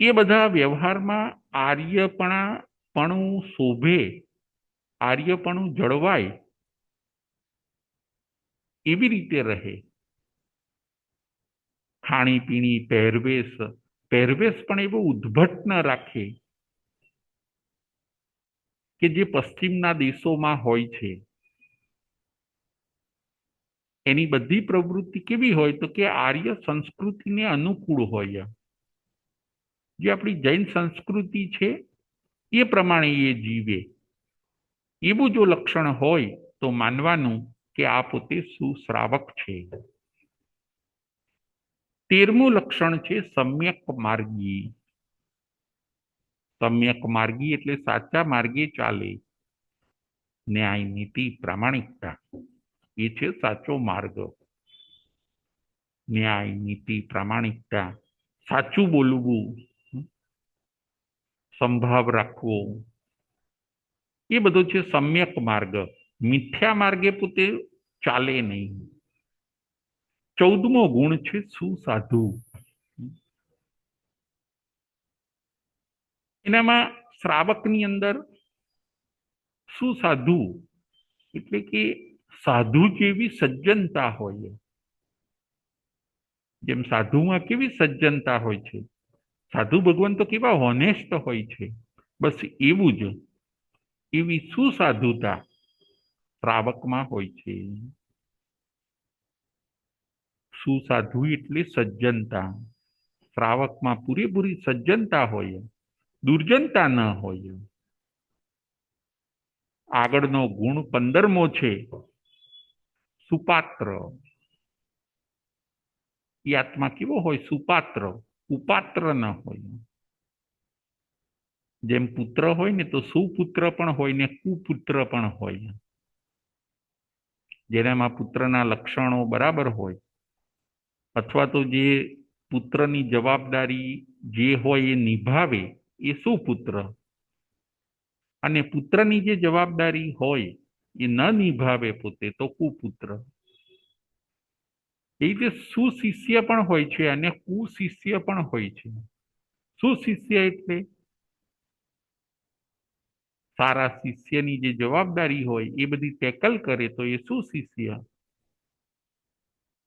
એ બધા વ્યવહારમાં આર્યપણું શોભે, આર્યપણું જળવાય એવી રીતે રહે. ખાણીપીણી, પહેરવેશ પણ એવો ઉદ્ભટ ન રાખે કે જે પશ્ચિમના દેશોમાં હોય છે. એની બધી પ્રવૃત્તિ કેવી હોય? તો કે આર્ય સંસ્કૃતિને અનુકૂળ હોય. જે આપણી જૈન સંસ્કૃતિ છે એ પ્રમાણે એ જીવે. એવું જો લક્ષણ હોય તો માનવાનું કે આ પોતે સુશ્રાવક છે. 13મું લક્ષણ છે સમ્યક માર્ગી. સમ્યક માર્ગી એટલે સાચા માર્ગે ચાલે. ન્યાય, નીતિ, પ્રામાણિકતા એ છે સાચો માર્ગ. ન્યાય, નીતિ, પ્રામાણિકતા, સાચું બોલવું, સંભાવ રાખવો, એ બધો છે સમ્યક માર્ગ. મિથ્યા માર્ગે પોતે ચાલે નહીં. 14મો ગુણ છે સુસાધુ. એનામાં શ્રાવકની અંદર સુસાધુ એટલે કે સાધુ જેવી સજ્જનતા હોય. જેમ સાધુમાં કેવી સજ્જનતા હોય છે, સાધુ ભગવાન તો કેવા હોનેસ્ટ હોય છે, બસ એવું જ એવી સુસાધુતા શ્રાવકમાં હોય છે. સુસાધુ એટલે સજ્જનતા. શ્રાવકમાં પૂરેપૂરી સજ્જનતા હોય, દુર્જનતા ન હોય. આગળનો ગુણ 15મો છે સુપાત્ર. એ આત્મા કેવો હોય? સુપાત્ર, કુપાત્ર ન હોય. જેમ પુત્ર હોય ને તો સુપુત્ર પણ હોય ને કુપુત્ર પણ હોય. જેનામાં પુત્રના લક્ષણો બરાબર હોય, અથવા તો જે પુત્રની જવાબદારી જે હોય એ નિભાવે, એ સુપુત્ર. અને પુત્રની જે જવાબદારી હોય એ ન નિભાવે પોતે, તો કુપુત્ર. એ રીતે સુશિષ્ય પણ હોય છે અને કુશિષ્ય પણ હોય છે. સુશિષ્ય એટલે સારા શિષ્યની જે જવાબદારી હોય એ બધી ટેકલ કરે તો એ સુશિષ્ય.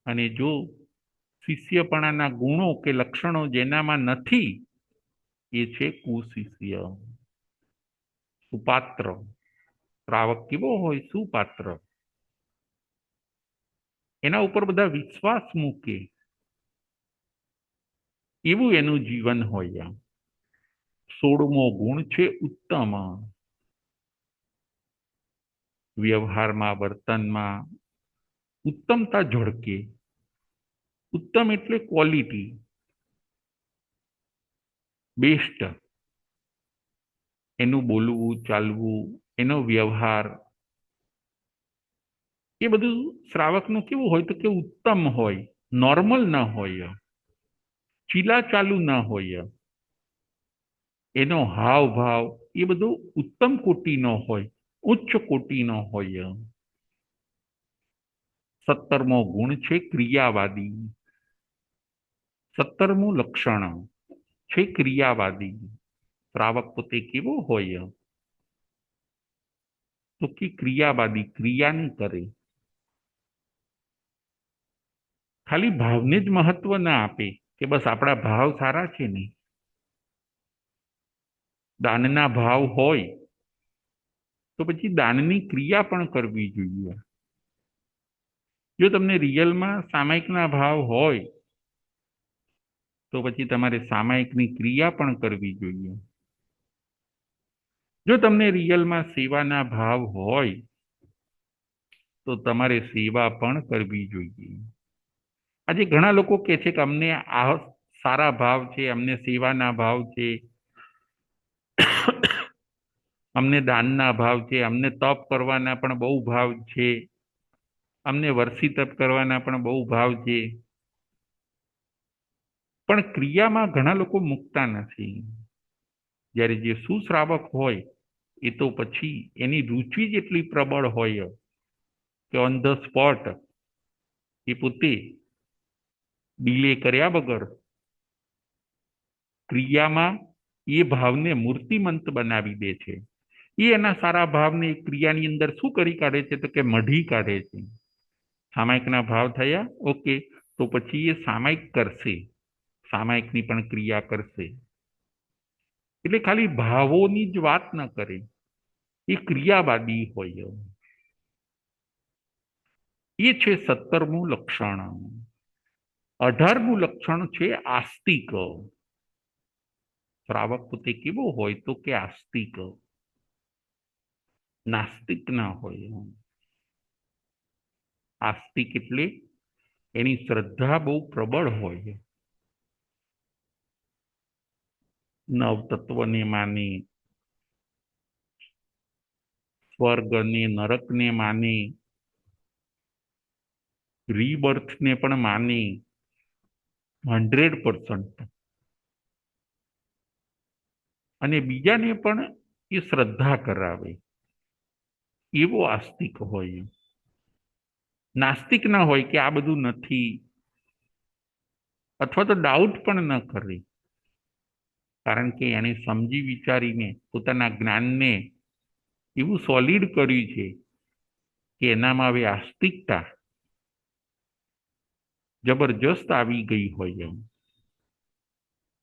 અને જો શિષ્યપણાના ગુણો કે લક્ષણો જેનામાં નથી, એ છે કુશિષ્ય. સુપાત્ર. શ્રાવક કેવો હોય? સુપાત્ર. એના ઉપર બધા વિશ્વાસ મૂકે એવું એનું જીવન હોય. 16મો ગુણ છે ઉત્તમ. વ્યવહારમાં, વર્તનમાં ઉત્તમતા ઝળકે. ઉત્તમ એટલે ક્વોલિટી, બેસ્ટ. એનું બોલવું, ચાલવું, એનો વ્યવહાર, એ બધું શ્રાવકનું કેવું હોય? તો કે ઉત્તમ હોય, નોર્મલ ન હોય, ચીલાચાલુ ન હોય. એનો હાવભાવ એ બધું ઉત્તમ કોટીનો હોય, ઉચ્ચ કોટીનો હોય. 17મો ગુણ છે ક્રિયાવાદી. 17મું લક્ષણ છે ક્રિયાવાદી. શ્રાવક પોતે કેવો હોય? તો કે ક્રિયાવાદી, ક્રિયાને કરે, ખાલી ભાવને જ મહત્વ ના આપે કે બસ આપણા ભાવ સારા છે ને. દાનના ભાવ હોય તો પછી દાનની ક્રિયા પણ કરવી જોઈએ. જો તમને રિયલમાં સામાયિકના ભાવ હોય તો પછી તમારે સામાયિકની ક્રિયા પણ કરવી જોઈએ. જો તમને રિયલમાં સેવાના ભાવ હોય તો તમારે સેવા પણ કરવી જોઈએ. આજે ઘણા લોકો કહે છે કે અમને આ સારા ભાવ છે, અમને સેવાના ભાવ છે, અમને દાનના ભાવ છે, અમને તપ કરવાના પણ બહુ ભાવ છે, અમને વર્ષી તપ કરવાના પણ બહુ ભાવ છે. પણ ક્રિયામાં ઘણા લોકો મૂકતા નથી. જ્યારે જે સુશ્રાવક હોય એ તો પછી એની રુચિ જ એટલી પ્રબળ હોય કે ઓન ધ સ્પોટ એ પોતે ડીલે કર્યા વગર ક્રિયામાં એ ભાવને મૂર્તિમંત બનાવી દે છે. એ એના સારા ભાવને ક્રિયાની અંદર શું કરી કાઢે છે? તો કે મઢી કાઢે છે. સામાયિકના ભાવ થયા, ઓકે, તો પછી એ સામાયિક કરશે, સામાયિકની પણ ક્રિયા કરશે. એટલે ખાલી ભાવોની જ વાત ન કરે, એ ક્રિયાવાદી હોય. એ છે 17મું લક્ષણ. 18મું લક્ષણ છે આસ્તિક. શ્રાવક પોતે કેવો હોય? તો કે આસ્તિક, નાસ્તિક ના હોય. આસ્તિક એટલે એની શ્રદ્ધા બહુ પ્રબળ હોય. નવતત્વને માને, સ્વર્ગને નરકને માને, રીબર્થને પણ માને 100%, અને બીજાને પણ એ શ્રદ્ધા કરાવે, એવો આસ્તિક હોય. નાસ્તિક ના હોય કે આ બધું નથી, અથવા તો ડાઉટ પણ ન કરે, કારણ કે એને સમજી વિચારીને પોતાના જ્ઞાનને એવું સોલિડ કર્યું છે કે એનામાં હવે આસ્તિકતા જબરજસ્ત આવી ગઈ હોય.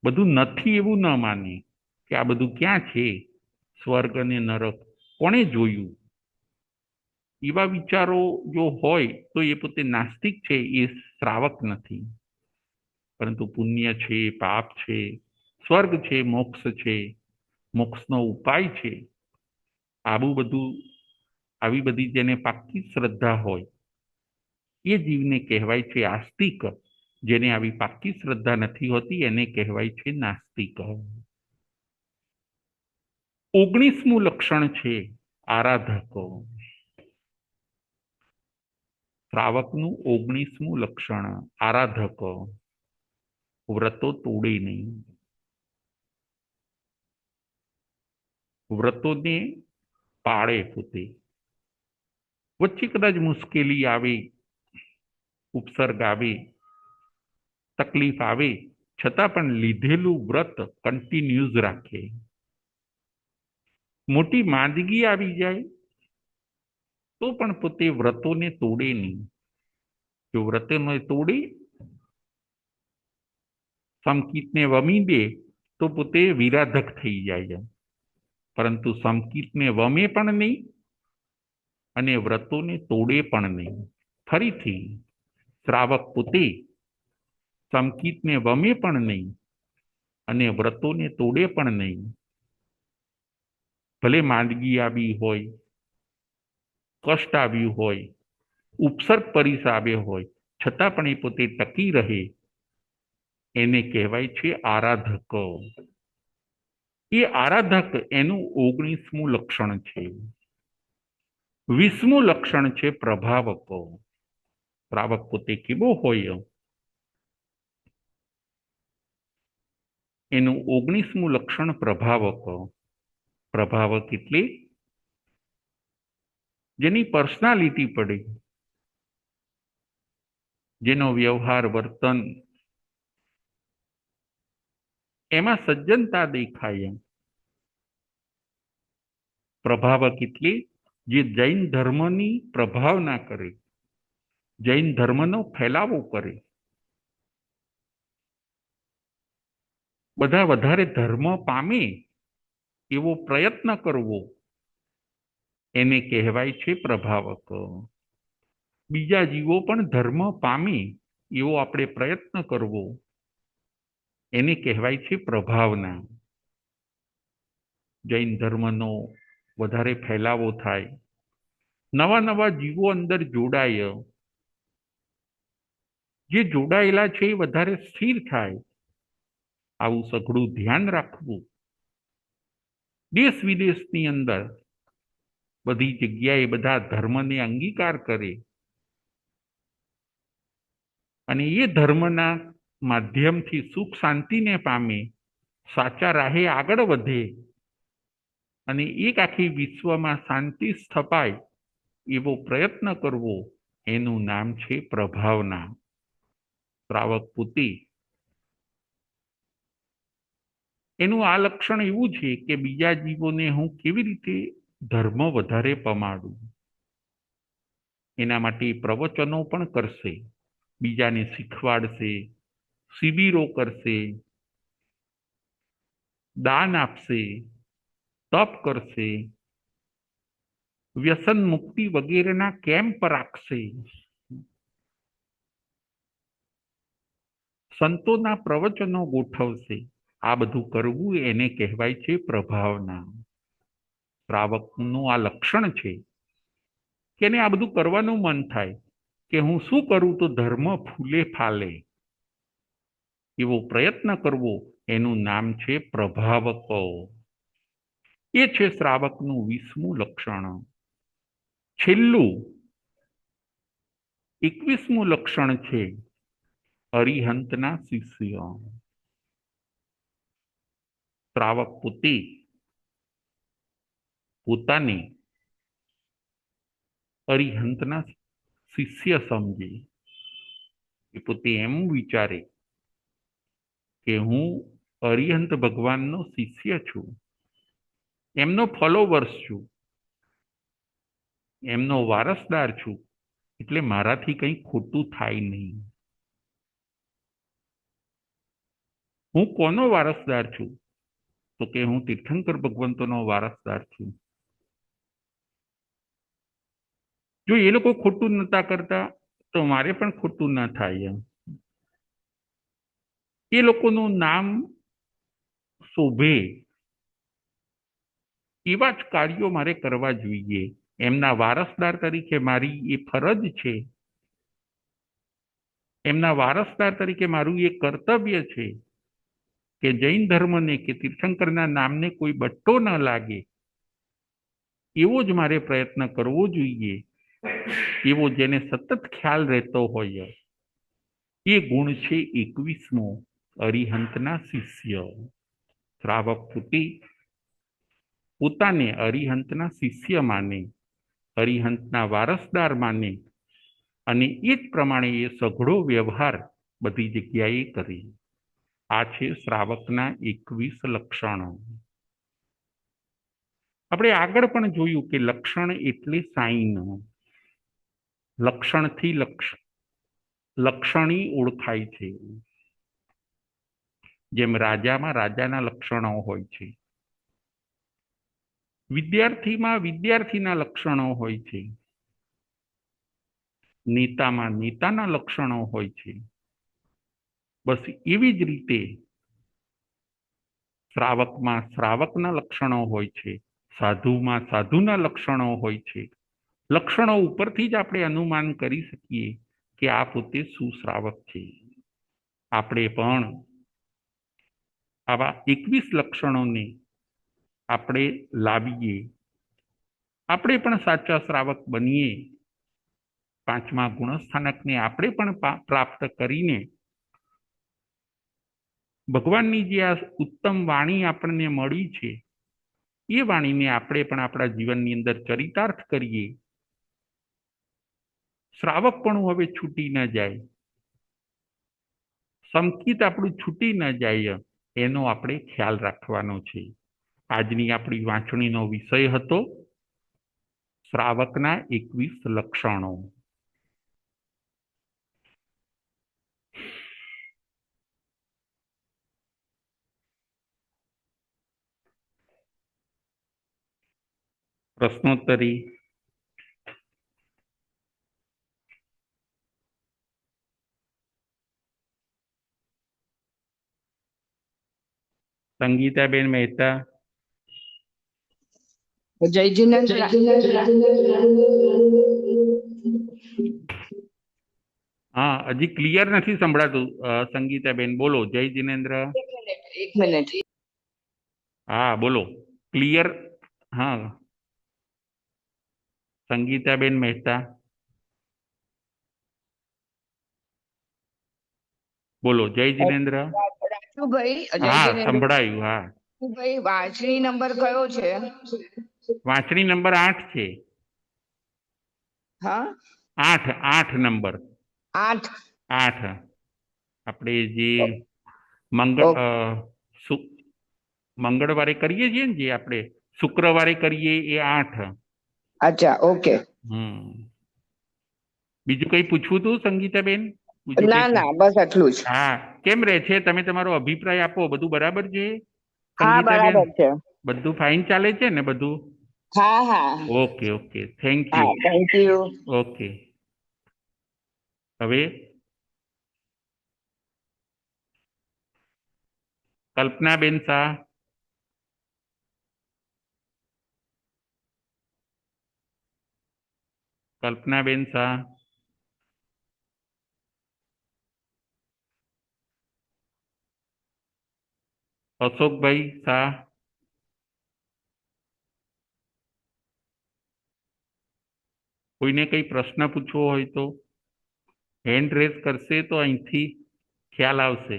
બધું નથી એવું ન માને કે આ બધું ક્યાં છે, સ્વર્ગ અને નરક કોણે જોયું. એવા વિચારો જો હોય તો એ પોતે નાસ્તિક છે, એ શ્રાવક નથી. પરંતુ પુણ્ય છે, પાપ છે, સ્વર્ગ છે, મોક્ષ છે, મોક્ષનો ઉપાય છે, આવું બધું, આવી બધી જેને પાક્કી શ્રદ્ધા હોય એ જીવને કહેવાય છે આસ્તિક. જેને આવી પાક્કી શ્રદ્ધા નથી હોતી એને કહેવાય છે નાસ્તિક. 19મું લક્ષણ છે આરાધકો. શ્રાવકનું 19મું લક્ષણ આરાધકો. વ્રતો તોડે નહીં, વ્રતોને પાળે પોતે. વચ્ચે કદાચ મુશ્કેલી આવે, ઉપસર્ગ આવે, તકલીફ આવે, છતાં પણ લીધેલું વ્રત કન્ટિન્યુઝ રાખે. મોટી માંદગી આવી જાય તો પણ પોતે વ્રતોને તોડે નહીં. જો વ્રતોને તોડે, સમકિતને વમી દે તો પોતે વિરાધક થઈ જાય, પરંતુ સમકિતને વમે પણ નહીં અને વ્રતોને તોડે પણ નહીં. ફરીથી, શ્રાવક પોતે સમકિતને વમે પણ નહીં અને વ્રતોને તોડે પણ નહીં. ભલે માંદગી આવી હોય, કષ્ટ આવ્યું હોય, ઉપસર્ગ પરિસ આવ્યો હોય, છતાં પણ એ પોતે ટકી રહે, એને કહેવાય છે આરાધક. એ આરાધક એનું 19મું લક્ષણ છે. 20મું લક્ષણ છે પ્રભાવકો. શ્રાવક પોતે કેવો હોય? એનું 19મું લક્ષણ પ્રભાવક. પ્રભાવક એટલે જેની પર્સનાલિટી પડે, જેનો વ્યવહાર વર્તન એમાં સજ્જનતા દેખાય. પ્રભાવક એટલે જે જૈન ધર્મની પ્રભાવના કરે, જૈન ધર્મનો ફેલાવો કરે, બધા વધારે ધર્મ પામે એવો પ્રયત્ન કરવો, એને કહેવાય છે પ્રભાવક. બીજા જીવો પણ ધર્મ પામે એવો આપણે પ્રયત્ન કરવો, એને કહેવાય છે પ્રભાવના. જૈન ધર્મનો વધારે ફેલાવો થાય, નવા નવા જીવો અંદર જોડાય, જે જોડાયેલા છે એ વધારે સ્થિર થાય, આવું સઘળું ધ્યાન રાખવું. દેશ વિદેશની અંદર બધી જગ્યાએ બધા ધર્મને અંગીકાર કરે અને એ ધર્મના માધ્યમથી સુખ શાંતિને પામે, સાચા રાહે આગળ વધે અને એક આખી વિશ્વમાં શાંતિ સ્થપાય એવો પ્રયત્ન કરવો, એનું નામ છે પ્રભાવના. શ્રાવક પોતે એનું આ લક્ષણ એવું છે કે બીજા જીવોને હું કેવી રીતે ધર્મ વધારે પમાડું, એના માટે પ્રવચનો પણ કરશે, બીજાને શીખવાડશે, શિબિરો કરશે, દાન આપશે, તપ કરશે, વ્યસન મુક્તિ વગેરેના કેમ્પ રાખશે, સંતોના પ્રવચનો ગોઠવશે. આ બધું કરવું એને કહેવાય છે પ્રભાવના. શ્રાવકનું આ લક્ષણ છે કે એને આ બધું કરવાનું મન થાય કે હું શું કરું તો ધર્મ ફૂલે ફાલે, એવો પ્રયત્ન કરવો, એનું નામ છે પ્રભાવક. એ છે શ્રાવકનું 20મું લક્ષણ. છેલ્લું 21મું લક્ષણ છે અરિહંતના શિષ્ય. શ્રાવક પોતે પોતાને અરિહંતના શિષ્ય સમજે, એ પોતે એમ વિચારે કે હું અરિહંત ભગવાનનો શિષ્ય છું, એમનો ફોલોવર્સ છું, એમનો વારસદાર છું, એટલે મારાથી કંઈ ખોટું થાય નહીં. હું કોનો વારસદાર છું? તો કે હું તીર્થંકર ભગવંતોનો વારસદાર છું. જો એ લોકો ખોટું નતા કરતા તો મારે પણ ખોટું ના થાય. એ લોકોનું નામ શોભે એવા જ કાર્યો મારે કરવા જોઈએ. એમના વારસદાર તરીકે મારી એ ફરજ છે, એમના વારસદાર તરીકે મારું એ કર્તવ્ય છે કે જૈન ધર્મને કે તીર્થંકરના નામને કોઈ બટ્ટો ન લાગે એવો જ મારે પ્રયત્ન કરવો જોઈએ. એવો જેને સતત ખ્યાલ રહેતો હોય, એ ગુણ છે 21મો અરિહંતના શિષ્ય. શ્રાવક પોતાને અરિહંતના શિષ્ય માને, અરિહંતના વારસદાર માને અને એ જ પ્રમાણે એ સઘળો વ્યવહાર બધી જગ્યાએ કરે. આ છે શ્રાવકના 21 લક્ષણો. આપણે આગળ પણ જોયું કે લક્ષણ એટલે સાઈન. લક્ષણથી લક્ષણી ઓળખાય છે. જેમ રાજામાં રાજાના લક્ષણો હોય છે, વિદ્યાર્થીમાં વિદ્યાર્થીના લક્ષણો હોય છે, નેતામાં નેતાના લક્ષણો હોય છે. બસ એવી જ રીતે શ્રાવકમાં શ્રાવકના લક્ષણો હોય છે, સાધુમાં સાધુના લક્ષણો હોય છે. લક્ષણો ઉપરથી જ આપણે અનુમાન કરી શકીએ કે આ પોતે સુશ્રાવક છે. આપણે પણ આવા 21 લક્ષણોને આપણે લાવીએ, આપણે પણ સાચા શ્રાવક બનીએ, 5મા ગુણસ્થાનકને આપણે પણ પ્રાપ્ત કરીને ભગવાનની જે આ ઉત્તમ વાણી આપણને મળી છે, એ વાણીને આપણે પણ આપણા જીવનની અંદર ચરિતાર્થ કરીએ. શ્રાવક પણ હવે છૂટી ન જાય, સંકિત આપણું છૂટી ન જાય. એનો આપણે ખ્યાલ રાખવાનો છે. આજની આપણી વાંચણીનો વિષય હતો શ્રાવકના 21 લક્ષણો. પ્રશ્નોત્તરી. સંગીતાબેન મહેતા. જય જીનેન્દ્ર. હા, હજી ક્લિયર નથી સંભળાતું. સંગીતાબેન બોલો. જય જીનેન્દ્ર. એક મિનિટ. હા બોલો, ક્લિયર. હા, સંગીતાબેન મહેતા બોલો. જય જીનેન્દ્ર. રાજુભાઈ, જય હા જીનેન્દ્ર. સંભળાયું. હા, ભાઈ વાંચણી નંબર કયો છે? વાંચણી નંબર 8 છે. હા, 8 નંબર. 8. 8. આપણે જે ઓકે. મંગળવારે કરીએ છીએ ને, જે આપણે શુક્રવારે કરીએ એ 8. અચ્છા, ઓકે. બીજું કઈ પૂછવું હતું સંગીતાબેન? બીજું ના કઈ? ના, બસ આટલું જ. હા, કેમ રહે છે? તમે તમારો અભિપ્રાય આપો. બધું બરાબર છે હા, સંગીતાબેન? બરાબર છે. બધું ફાઇન ચાલે છે ને બધું? હા હા ઓકે ઓકે, થેન્ક યુ. હા, થેન્ક યુ. ઓકે, હવે કલ્પનાબેન શાહ. કલ્પનાબેન શાહ. અશોકભાઈ શાહ. કોઈને કઈ પ્રશ્ન પૂછવો હોય તો હેન્ડ રેઝ કરશે તો અહીંથી ખ્યાલ આવશે.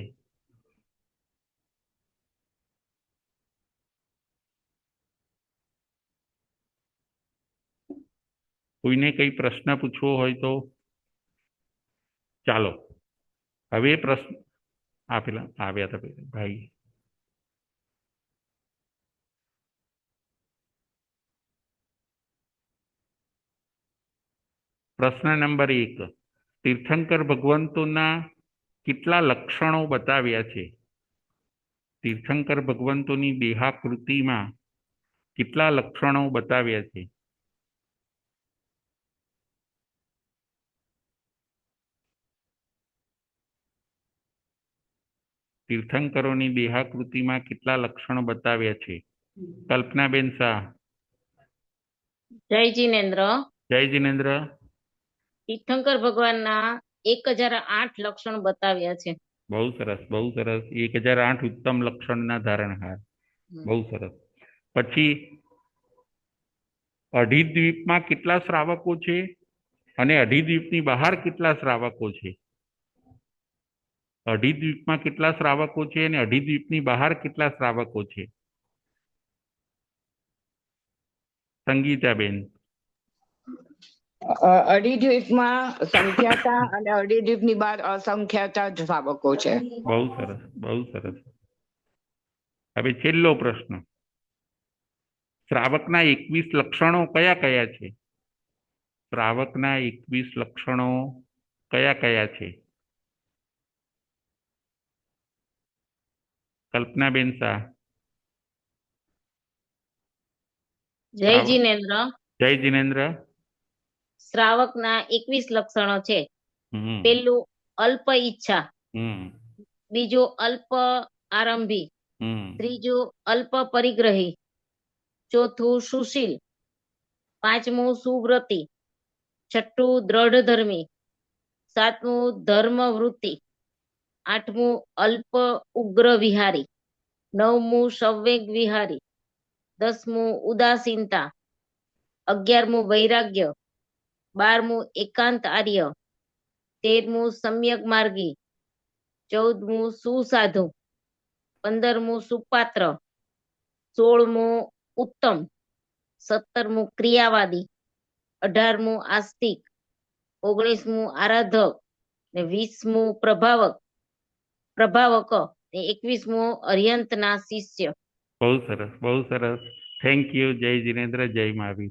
કોઈને કઈ પ્રશ્ન પૂછવો હોય તો ચાલો. હવે પ્રશ્ન આપેલા આવ્યા હતા ભાઈ. પ્રશ્ન નંબર 1. તીર્થંકર ભગવંતોના કેટલા લક્ષણો બતાવ્યા છે? તીર્થંકર ભગવંતોની દેહાકૃતિમાં કેટલા લક્ષણો બતાવ્યા છે? તીર્થંકરોની દેહાકૃતિમાં કેટલા લક્ષણો બતાવ્યા છે? કલ્પનાબેન શાહ. જય જીનેન્દ્ર. જય જીનેન્દ્ર. તીર્થંકર ભગવાનના 1008 લક્ષણ બતાવ્યા છે. બહુ સરસ, બહુ સરસ. 1008 ઉત્તમ લક્ષણના ધારણહાર. બહુ સરસ. પછી અઢીદ્વીપમાં કેટલા શ્રાવકો છે અને અઢીદ્વીપની બહાર કેટલા શ્રાવકો છે? અઢીદ્વીપમાં કેટલા શ્રાવકો છે અને અઢીદ્વીપની બહાર કેટલા શ્રાવકો છે? સંગીતાબેન. અઢીદ્વીપમાં સંખ્યાતા અને અઢીદ્વીપની બહાર અસંખ્યાતા જ શ્રાવકો છે. બહુ સરસ, બહુ સરસ. હવે છેલ્લો પ્રશ્ન. શ્રાવકના 21 લક્ષણો કયા કયા છે? શ્રાવકના 21 લક્ષણો કયા કયા છે? કલ્પનાબેન શાહ. જય જીનેન્દ્ર. જય જીનેન્દ્ર. શ્રાવકના 21 લક્ષણો છે. હમ પેલું અલ્પ ઈચ્છા, હમ બીજું અલ્પ આરંભી, હમ ત્રીજું અલ્પ પરિગ્રહી, ચોથું સુશીલ, પાંચમું સુવ્રતી, છઠ્ઠું દ્રઢ ધર્મી, સાતમું ધર્મ વૃત્તિ, આઠમું અલ્પ ઉગ્ર વિહારી, નવમું સંવેગ વિહારી, 10મું ઉદાસીનતા, 11મું વૈરાગ્ય, 12મું એકાંત આર્ય, 13મું સમ્યક માર્ગી, 14મું સુસાધુ, 15મું સુપાત્ર, 16મું ઉત્તમ, 17મું ક્રિયાવાદી, 18મું આસ્તિક, 19મું આરાધક ને 20મું પ્રભાવક ને 21મો અર્યંતના શિષ્ય. બહુ સરસ, બહુ સરસ. Thank you. જય જિનેન્દ્ર, જય મહાવીર.